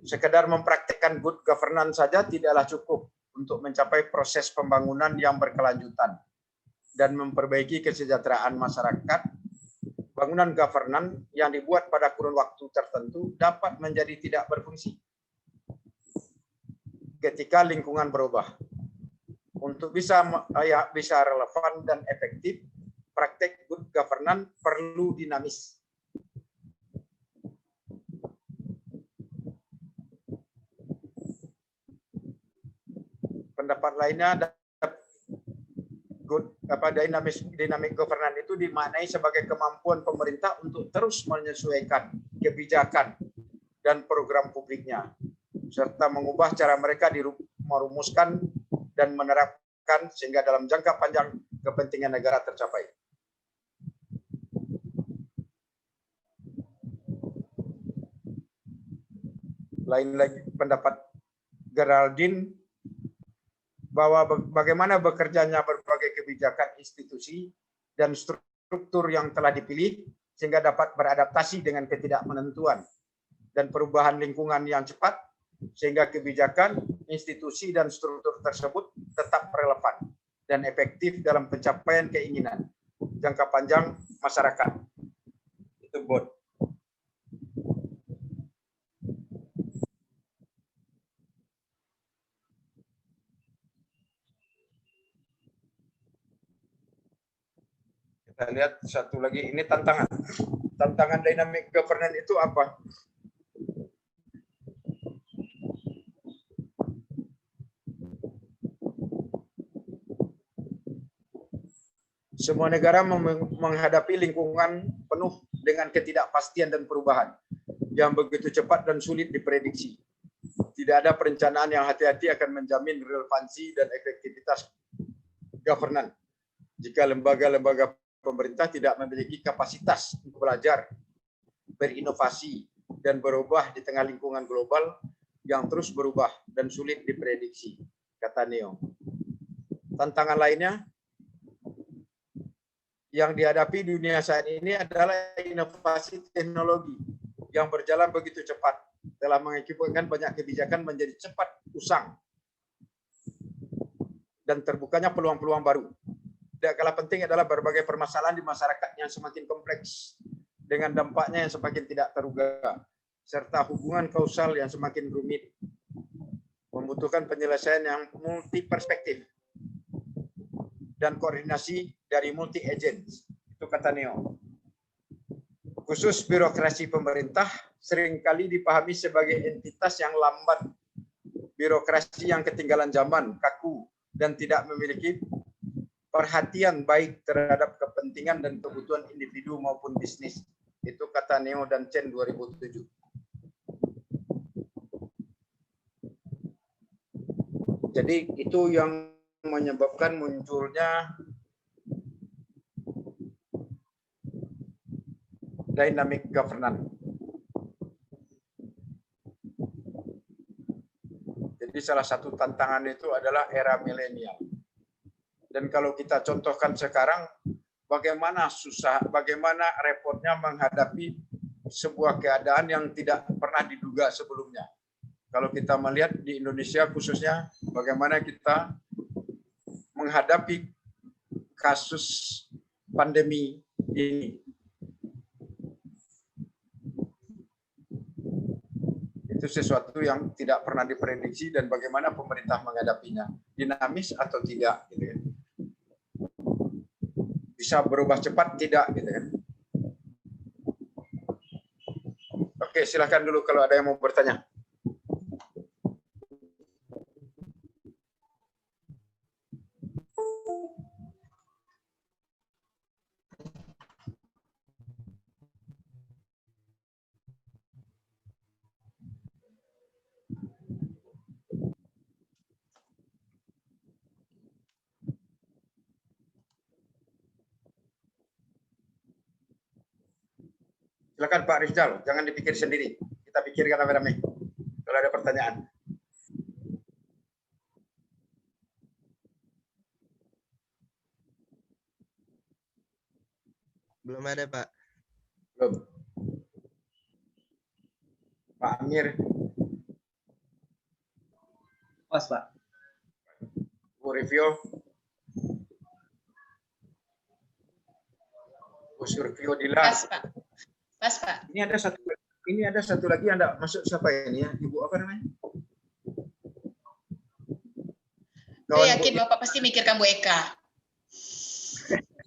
sekedar mempraktikkan good governance saja tidaklah cukup untuk mencapai proses pembangunan yang berkelanjutan dan memperbaiki kesejahteraan masyarakat. Bangunan governance yang dibuat pada kurun waktu tertentu dapat menjadi tidak berfungsi ketika lingkungan berubah. Untuk bisa relevan dan efektif, praktek good governance perlu dinamis. Pendapat lainnya, dynamic governance itu dimaknai sebagai kemampuan pemerintah untuk terus menyesuaikan kebijakan dan program publiknya, serta mengubah cara mereka merumuskan dan menerapkan sehingga dalam jangka panjang kepentingan negara tercapai. Lain lagi pendapat Geraldine bahwa bagaimana bekerjanya berbagai kebijakan institusi dan struktur yang telah dipilih sehingga dapat beradaptasi dengan ketidakmenentuan dan perubahan lingkungan yang cepat sehingga kebijakan, institusi, dan struktur tersebut tetap relevan dan efektif dalam pencapaian keinginan jangka panjang masyarakat. Itu BOD. Kita lihat satu lagi, ini tantangan. Tantangan dynamic governance itu apa? Semua negara menghadapi lingkungan penuh dengan ketidakpastian dan perubahan yang begitu cepat dan sulit diprediksi. Tidak ada perencanaan yang hati-hati akan menjamin relevansi dan efektivitas governance jika lembaga-lembaga pemerintah tidak memiliki kapasitas untuk belajar, berinovasi, dan berubah di tengah lingkungan global yang terus berubah dan sulit diprediksi, kata Neo. Tantangan lainnya yang dihadapi dunia saat ini adalah inovasi teknologi yang berjalan begitu cepat, telah mengakibatkan banyak kebijakan menjadi cepat usang dan terbukanya peluang-peluang baru. Tidak kalah penting adalah berbagai permasalahan di masyarakat yang semakin kompleks dengan dampaknya yang semakin tidak terduga, serta hubungan kausal yang semakin rumit, membutuhkan penyelesaian yang multi perspektif dan koordinasi dari multi agents. Itu kata Neo. Khusus birokrasi pemerintah seringkali dipahami sebagai entitas yang lambat, birokrasi yang ketinggalan zaman, kaku, dan tidak memiliki perhatian baik terhadap kepentingan dan kebutuhan individu maupun bisnis. Itu kata Neo dan Chen 2007. Jadi itu yang menyebabkan munculnya dynamic governance. Jadi salah satu tantangan itu adalah era milenial. Dan kalau kita contohkan sekarang, bagaimana repotnya menghadapi sebuah keadaan yang tidak pernah diduga sebelumnya. Kalau kita melihat di Indonesia khususnya, bagaimana kita menghadapi kasus pandemi ini. Itu sesuatu yang tidak pernah diprediksi dan bagaimana pemerintah menghadapinya. Dinamis atau tidak, gitu kan. Bisa berubah cepat, tidak, gitu kan. Oke, silakan dulu kalau ada yang mau bertanya. Silakan Pak Rizal, jangan dipikir sendiri. Kita pikirkan rame-rame. Kalau ada pertanyaan. Belum ada, Pak. Belum. Pak Amir. Pas, Pak. Bu Revio. Bu Survio Dilan. Pas, Pak. Pas, Pak. Ini ada satu lagi yang enggak masuk, siapa ini ya? Ibu apa namanya? Saya yakin Bapak pasti mikirkan Bu Eka.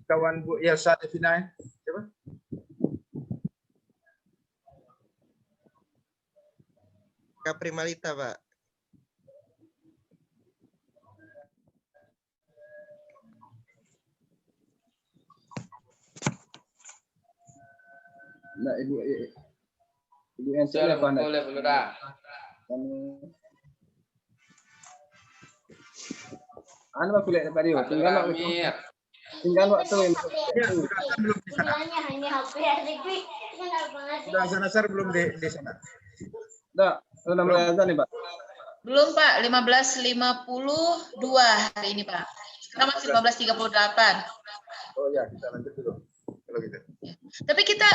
Kawan Bu Yelsa Devina. Siapa? Kak Primalita, Pak. Nah, Ibu Ence apa nak? Boleh, dah. Anu aku lihat Pak Dio, tinggal waktu yang Sudah azan-azan belum di sana? Sudah mulai azan nih, Pak. Belum, Pak. 15.52 hari ini, Pak. Sekarang masih 15.38. Oh ya, kita lanjut dulu. Kalau gitu. Tapi kita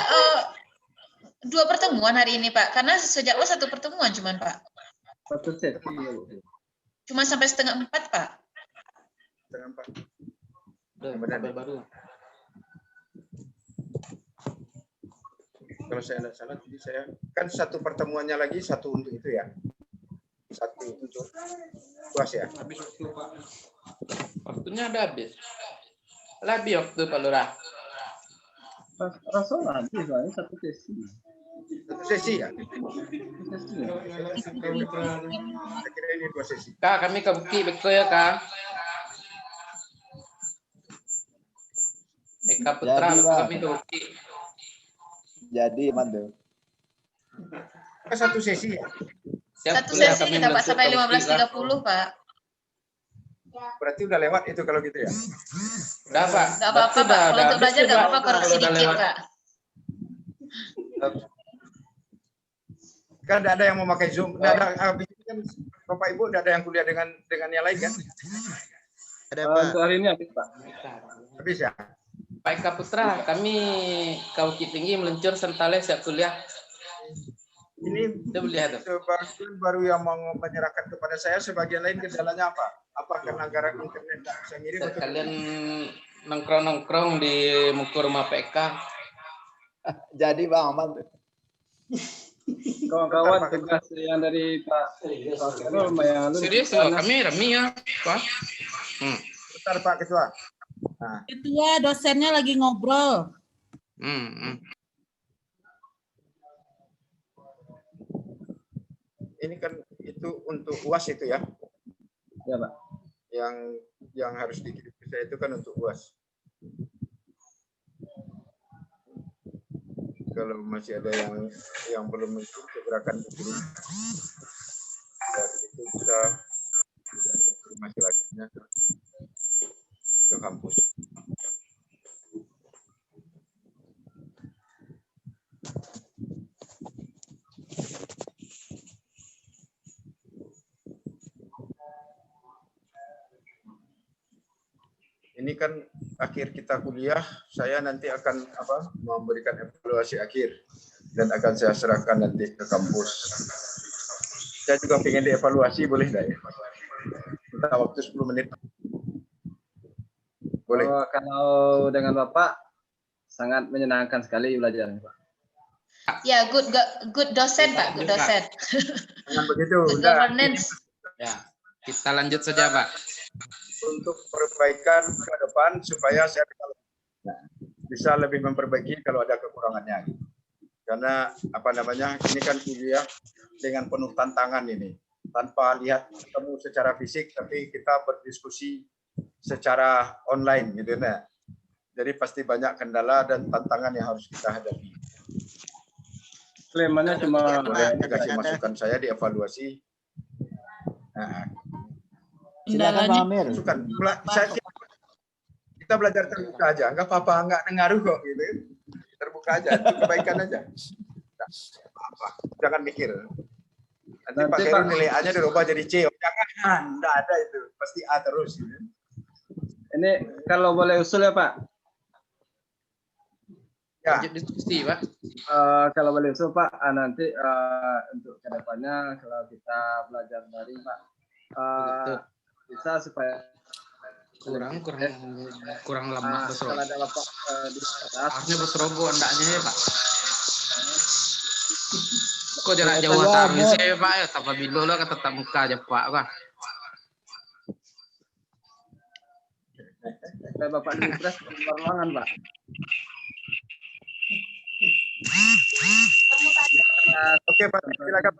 2 pertemuan hari ini, Pak. Karena sejak awal 1 pertemuan cuman, Pak. Satu sesi. Cuma sampai setengah 4, Pak. Setengah 4. Sampai baru. Kalau saya tidak salah, jadi saya kan satu pertemuannya lagi, satu untuk itu ya. Satu untuk UAS ya. Habis waktu, Pak. Waktunya udah habis. Lebih waktu Pak Lurah. Rasul habis lah, ini satu sesi. Satu sesi ya. Sesi ya. Saya kira ini 2 sesi. Kak, kami ke Bukit betul ya, Kak? Eka Putra, Jadi, betul Bang. kami ke Bukit. Jadi mantu. Satu sesi ya. Satu kuliah sesi kami kita Pak meluncur sampai ke Bukit, Kak. 15.30, Pak. Berarti udah lewat itu kalau gitu ya. Udah, Pak. Nggak apa-apa, Pak. Kalau untuk belajar nggak apa-apa, koreksi Kalau udah dikit, lewat. Pak. Kan tidak ada yang mau pakai Zoom. Nggak ada, habis itu kan Bapak Ibu tidak ada yang kuliah dengan yang lain kan? Ada Pak. Untuk hari ini habis, Pak. Habis ya. Pak Eka Putra, kami ke Bukit Tinggi meluncur Sentale siap kuliah. Ini Itu melihat. sebagian baru yang mau menyerahkan kepada saya, sebagian lain kendalanya apa? Apa karena anggaran internet tidak bisa ngirim? atau Kalian nongkrong-nongkrong di muka rumah PK. Jadi Bang mantu. Kawan-kawan tugas yang dari Pak Khairul lumayan. Serius, kami remi ya, Pak. Bentar Pak Ketua. Nah, Ketua dosennya lagi ngobrol. ini kan itu untuk UAS itu ya. Ya Pak. Yang harus dikirim ke saya itu kan untuk UAS. Kalau masih ada yang belum mengikuti pergerakan dikirim, dari itu bisa informasi lainnya ke kampus. Ini kan akhir kita kuliah, saya nanti akan memberikan evaluasi akhir dan akan saya serahkan nanti ke kampus. Saya juga ingin dievaluasi, boleh tidak ya? Kita waktu 10 menit. Boleh. Kalau dengan Bapak sangat menyenangkan sekali belajarnya, Pak. Ya, good dosen, Pak, good dosen. Jangan begitu. Good governance. Ya, kita lanjut saja, Pak. Untuk perbaikan ke depan supaya saya bisa lebih memperbaiki kalau ada kekurangannya. Karena ini kan kuliah dengan penuh tantangan ini. Tanpa lihat ketemu secara fisik, tapi kita berdiskusi secara online gitu nah. Jadi pasti banyak kendala dan tantangan yang harus kita hadapi. Kelemannya cuma kasih masukan saya dievaluasi. Nah, silakan Bang Amir. Kita belajar terbuka aja, nggak apa-apa, nggak ngaruh kok gitu. Terbuka aja, itu kebaikan aja. Nah, apa, jangan mikir. Nanti Pak Heru nilai A-nya dirubah jadi C. Jangan, nggak ada itu, pasti A terus. Gitu. Ini kalau boleh usul ya Pak. Ya. Lanjut diskusi, Pak. Kalau boleh usul Pak, nanti untuk kedepannya kalau kita belajar daring Pak, bisa supaya kurang lama berseroboh. Kalau ada Bapak di atas, harusnya berseroboh andaknya ya Pak. Kok jarak jauh taruh saya Pak ya, tanpa bilo lah kata tatap muka aja Pak kan. supaya Bapak diimpress di luar ruangan Pak. Oke Pak, silakan.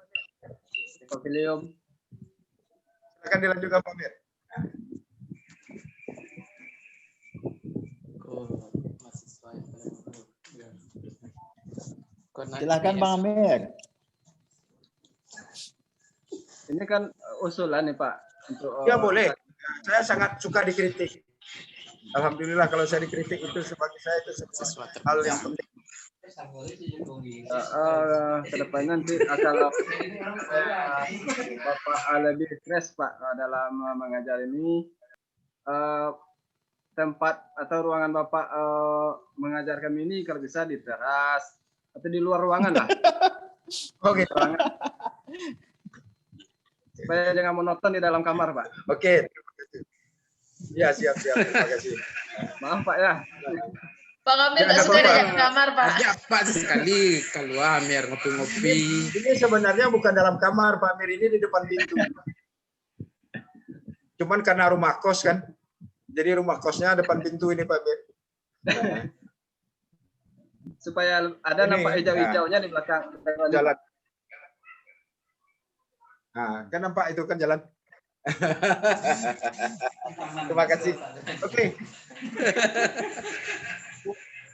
Pavilion. Silakan dilanjutkan Pak Mir. Silakan Bang Amir. Ini kan usulan nih Pak untuk Ya boleh. Saya sangat suka dikritik. Alhamdulillah kalau saya dikritik itu sebagai saya itu sesuatu hal yang penting. Kedepannya nanti kalau Bapak lebih stres Pak dalam mengajar ini, tempat atau ruangan Bapak mengajar kami ini kalau bisa di teras atau di luar ruangan lah. Oke. Supaya jangan monoton di dalam kamar, Pak. Oke. Ya, siap. Terima kasih. Maaf, Pak ya. Pak Amir Jangan nggak suka apa-apa. di kamar, Pak. Ajak Pak sekali keluar biar ngopi-ngopi. Ini sebenarnya bukan dalam kamar, Pak Amir, ini di depan pintu. Cuman karena rumah kos kan. Jadi rumah kosnya depan pintu ini, Pak Amir. Supaya ada Ini, nampak hijau-hijaunya di belakang. Jalan. Nah, kan nampak itu kan jalan. Terima kasih. Oke.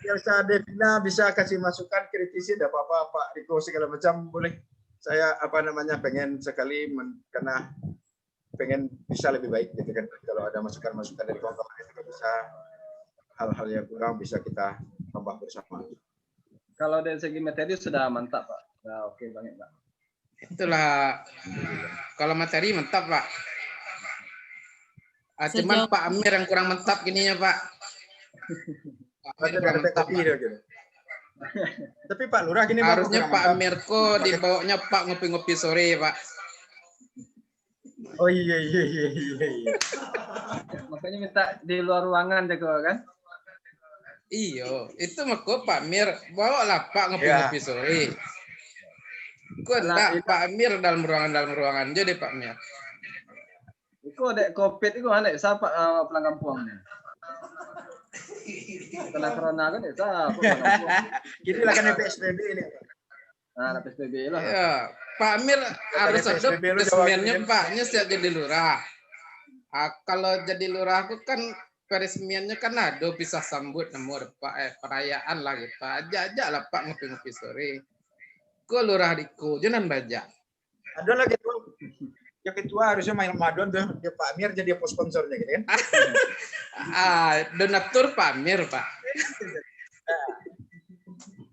Elsa Devina bisa kasih masukan, kritisi, tidak apa-apa, Pak Riko segala macam boleh. Saya pengen sekali karena pengen bisa lebih baik gitu kan. Kalau ada masukan-masukan dari kawan-kawan itu bisa hal-hal yang kurang bisa kita tambah bersama. Kalau dari segi materi sudah mantap, Pak. Sudah oke banget, Pak. Itulah kalau materi mantap, Pak. Cuman Pak Amir yang kurang mantap gininya, Pak. Pak Amir kurang mantap, Pak. Gitu. Tapi Pak Lurah gini harusnya Pak Amir kok dibawanya Pak ngopi-ngopi sore, Pak. Oh iya. Makanya minta di luar ruangan deh kok kan. Iyo, itu mah kok Pak Amir bawalah Pak ngopi-ngopi sore. Kok enggak Pak Amir dalam ruangan jadi Pak Amir. Iku dek COVID iku anek siapa pelanggan puangnya. Kena corona kan ya siapa pelanggan puang. Ini lah kan PSBB ini. Nah, PSBB lah. Ya, Pak Amir harus ada peresmiannya Paknya siap jadi lurah. Kalau jadi lurah aku kan peresmiannya kan ada bisa sambut nomor Pak perayaan lah gitu. Ajak lah Pak ngopi-ngopi sore. Kok lurah diku jangan baca. Ada lagi tuh. Yang ketua harusnya main Ramadan tuh, ya Pak Amir jadi sponsornya gitu kan. Donatur Pak Amir, Pak.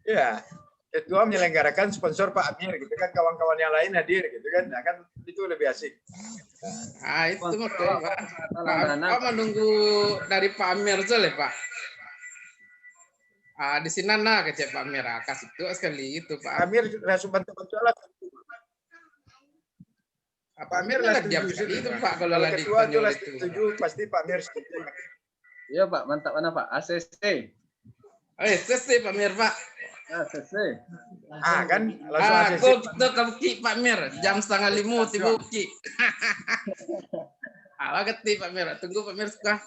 Ya, ketua menyelenggarakan sponsor Pak Amir gitu kan, kawan-kawan yang lain hadir gitu kan. Nah kan itu lebih asik. Itu mah Pak. Pak menunggu dari Pak Amir soalnya, Pak. Di sini kecek Pak Amir, kasih itu sekali itu Pak Amir langsung bantu-bantu lah. Pak Amir lah diam sekali itu Pak kalau lagi ketua itu setuju pasti Pak Amir setuju. Iya Pak, mantap mana Pak? ACC. ACC Pak Amir Pak. ACC. Kan langsung ACC. Kok kamu Pak Amir jam 4:30 tiba ki. Waktu Pak Amir, tunggu Pak Amir suka.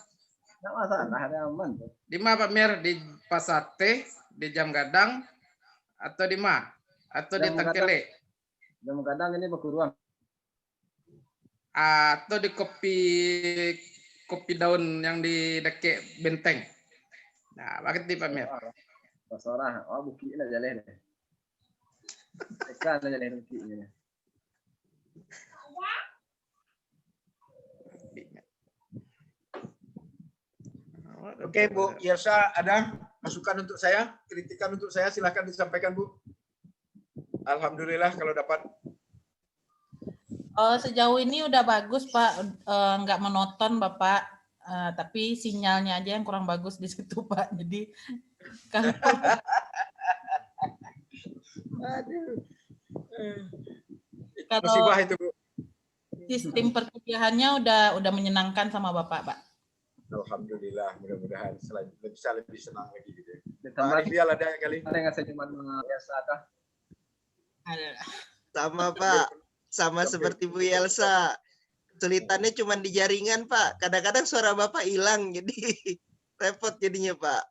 Enggak masalah, ada aman. Di mana Pak Amir? Di Pasate, di Jam Gadang atau di mana? Atau di Tangkele? Jam Gadang ini Bakuruang. Atau di kopi daun yang di dekat benteng. Nah, waktu Pak Amir. Pasarah, bukit lah jalan deh. Tekan lah jalan bukit ini. Oke Bu Yelsa, ada masukan untuk saya, kritikan untuk saya, silahkan disampaikan Bu. Alhamdulillah kalau dapat. Sejauh ini udah bagus Pak, nggak monoton Bapak, tapi sinyalnya aja yang kurang bagus di situ Pak. Jadi kalau musibah itu Bu. Sistem perkuliahannya udah menyenangkan sama Bapak Pak. Alhamdulillah, mudah-mudahan bisa lebih senang lagi gitu. Ditambah Pak ada kali. Ada yang ngasih cuma biasa kah? Sama Pak. Sama seperti Bu Yelsa. Kesulitannya cuma di jaringan, Pak. Kadang-kadang suara Bapak hilang, jadi repot jadinya, Pak.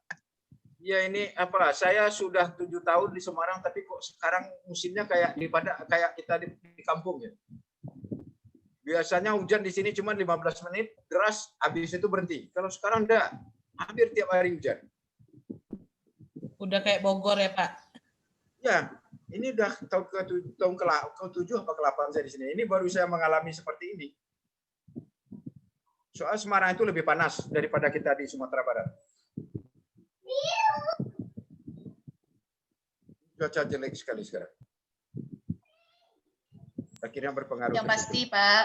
Ya ini saya sudah 7 tahun di Semarang, tapi kok sekarang musimnya kayak kita di kampung ya. Biasanya hujan di sini cuma 15 menit, deras, habis itu berhenti. Kalau sekarang enggak, hampir tiap hari hujan. Udah kayak Bogor ya, Pak? Ya, ini udah tahun ke-7 apa ke-8 saya di sini. Ini baru saya mengalami seperti ini. Soal Semarang itu lebih panas daripada kita di Sumatera Barat. Cuaca jelek sekali sekarang. Akhirnya berpengaruh. Yang pasti Pak,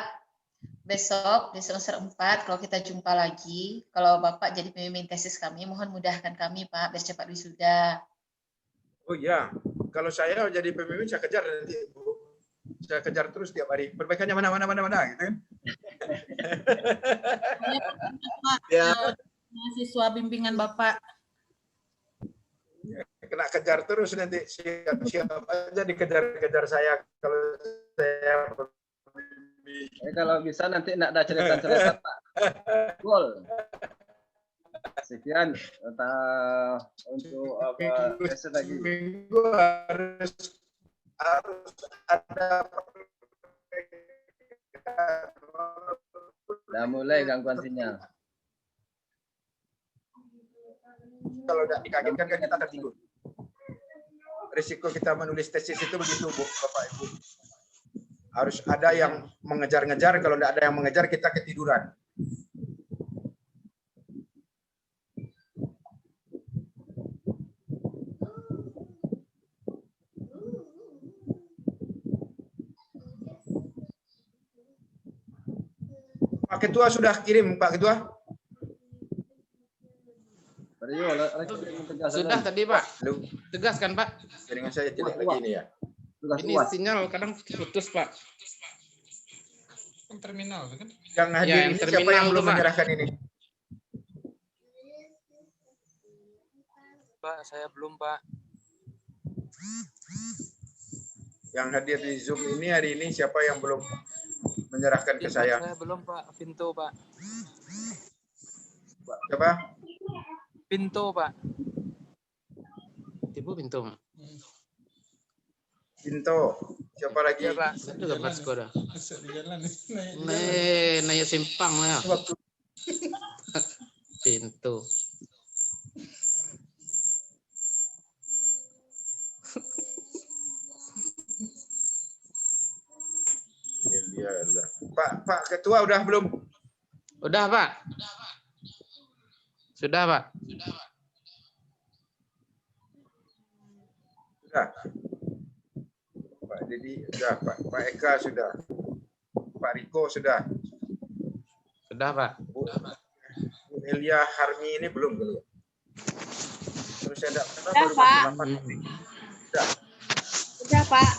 besok di semester 4 kalau kita jumpa lagi, kalau Bapak jadi pembimbing tesis kami, mohon mudahkan kami Pak, biar cepat wisuda. Oh iya, kalau saya jadi pembimbing saya kejar nanti Bu. saya kejar terus tiap hari. Perbaikannya mana gitu kan. Ya. Mahasiswa bimbingan Bapak. Kena kejar terus nanti siap aja dikejar-kejar saya kalau saya. Kalau bisa nanti nak ada cerita-cerita Pak. Gol. Sekian untuk apa sesi lagi. Minggu harus ada. Udah mulai gangguan sinyal. Kalau tidak dikagetkan kan kita tertidur. Risiko kita menulis tesis itu begitu, Bu, Bapak Ibu. Harus ada yang mengejar-ngejar, kalau tidak ada yang mengejar kita ketiduran. Pak Ketua sudah kirim, Pak Ketua? Sudah tadi Pak. Tegaskan Pak. Jaringan saya jelek lagi ini ya. Ini sinyal kadang putus Pak. Terminal kan? Yang hadir Ya, ini siapa yang belum menyerahkan ini? Pak, saya belum Pak. Yang hadir di Zoom ini hari ini siapa yang belum menyerahkan ke saya? Saya belum Pak. Pintu Pak. Siapa? Pintu Pak. Ibu pintu. Pintu. Siapa lagi? Ya, Pak. Saya juga pas dah. Di jalan Naik simpang ya. Pintu. Pak Ketua udah belum? Udah Pak. Sudah Pak. Sudah. Pak Dedi sudah, Pak Eka sudah. Pak Riko sudah. Sudah Pak. Bu Elia Harmi ini belum. Terus saya Sudah Pak. Sudah. Sudah Pak.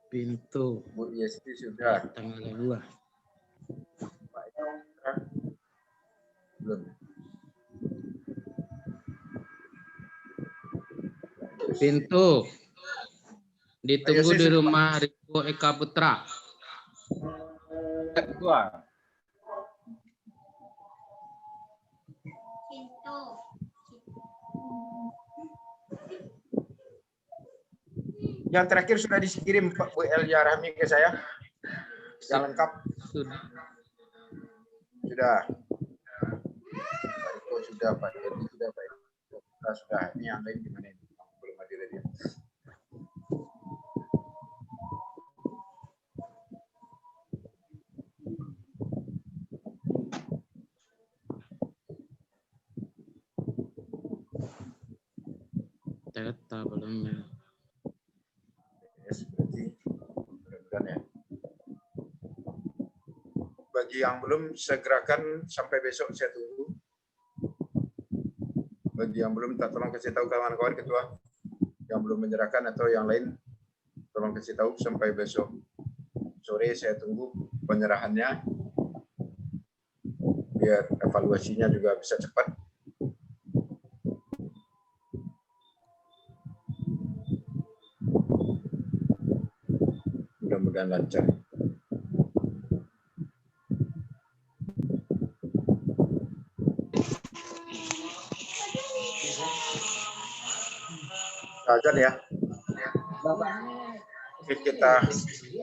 Pintu. Bu Yesti sudah. Tanggal 2. Pak Eka sudah. Belum. Pintu. Ditunggu di rumah Riko Eka Putra. Ketua. Yang terakhir sudah dikirim Pak Bu Elia Rahmi ke saya. Yang lengkap. Sudah. Pak Riko sudah, Pak Dedi sudah, Pak Eka sudah. Ini yang lain gimana ini? Belum hadir dia. Data belum ya. Yes, berarti mudah-mudahan ya. Bagi yang belum segerakan sampai besok saya tunggu. Bagi yang belum tolong kasih tahu kawan-kawan ketua yang belum menyerahkan atau yang lain tolong kasih tahu sampai besok sore saya tunggu penyerahannya biar evaluasinya juga bisa cepat. Mudah-mudahan lancar. Azan ya. Oke, kita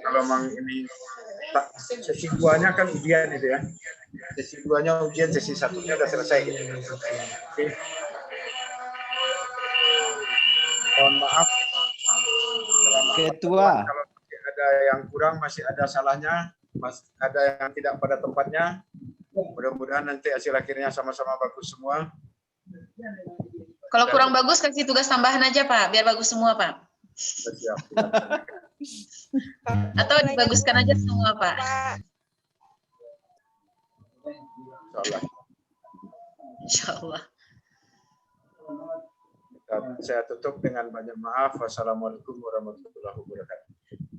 kalau memang ini sesi 2-nya kan ujian itu ya. Sesi 2-nya ujian, sesi 1-nya udah selesai gitu. Oke. Mohon maaf. Ketua. Kalau ada yang kurang, masih ada salahnya, ada yang tidak pada tempatnya. Mudah-mudahan nanti hasil akhirnya sama-sama bagus semua. Kalau kurang bagus kasih tugas tambahan aja Pak, biar bagus semua Pak. Siap. Atau dibaguskan aja semua Pak. Insyaallah. Insyaallah. Dan saya tutup dengan banyak maaf. Wassalamualaikum warahmatullahi wabarakatuh.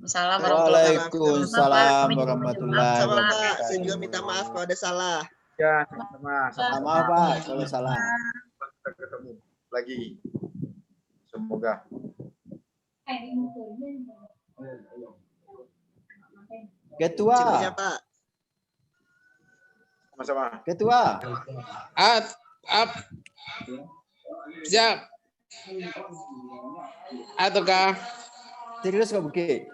Waalaikumsalam warahmatullahi Sama Pak, wabarakatuh. saya juga minta maaf kalau ada salah. Ya, sama-sama. Minta maaf Pak kalau salah. Kita ketemu lagi. Semoga. Ketua. Cukupnya, Pak. Sama-sama. Ketua. Siap. Ataukah? Serius kau Bukit?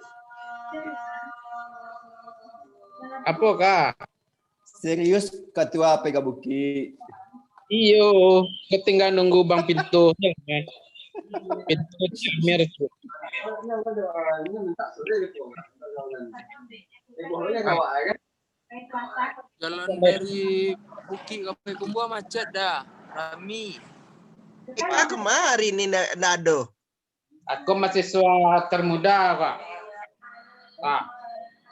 Apakah? Serius Ketua PK Bukit? Iyo, ketinggalan nunggu Bang Pintu. Pintu Camir. Jalan dari Bukit ke Kumbua macet dah. Rami. Eka kemarin ini nado. Aku mahasiswa termuda, Pak. Pak,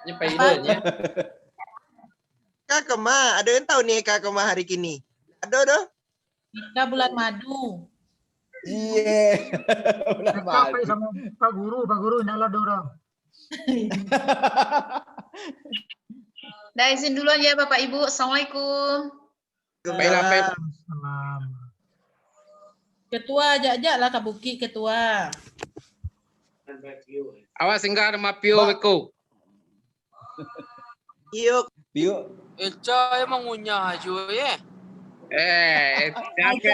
ini Pak idenya. Kak Kema, ada yang tahu nih Kak Kema hari kini? Ada. Kita bulan madu. Iya. Bulan Apa sama Pak Guru nyala dorong. Dah izin duluan ya Bapak Ibu. Assalamualaikum. Baiklah. Ketua ajak-ajak lah Kak Buki, Ketua. Awas singgah rumah Pio Beko. Yuk. Pio. Eca emang ngunyah aja ya. Siapa?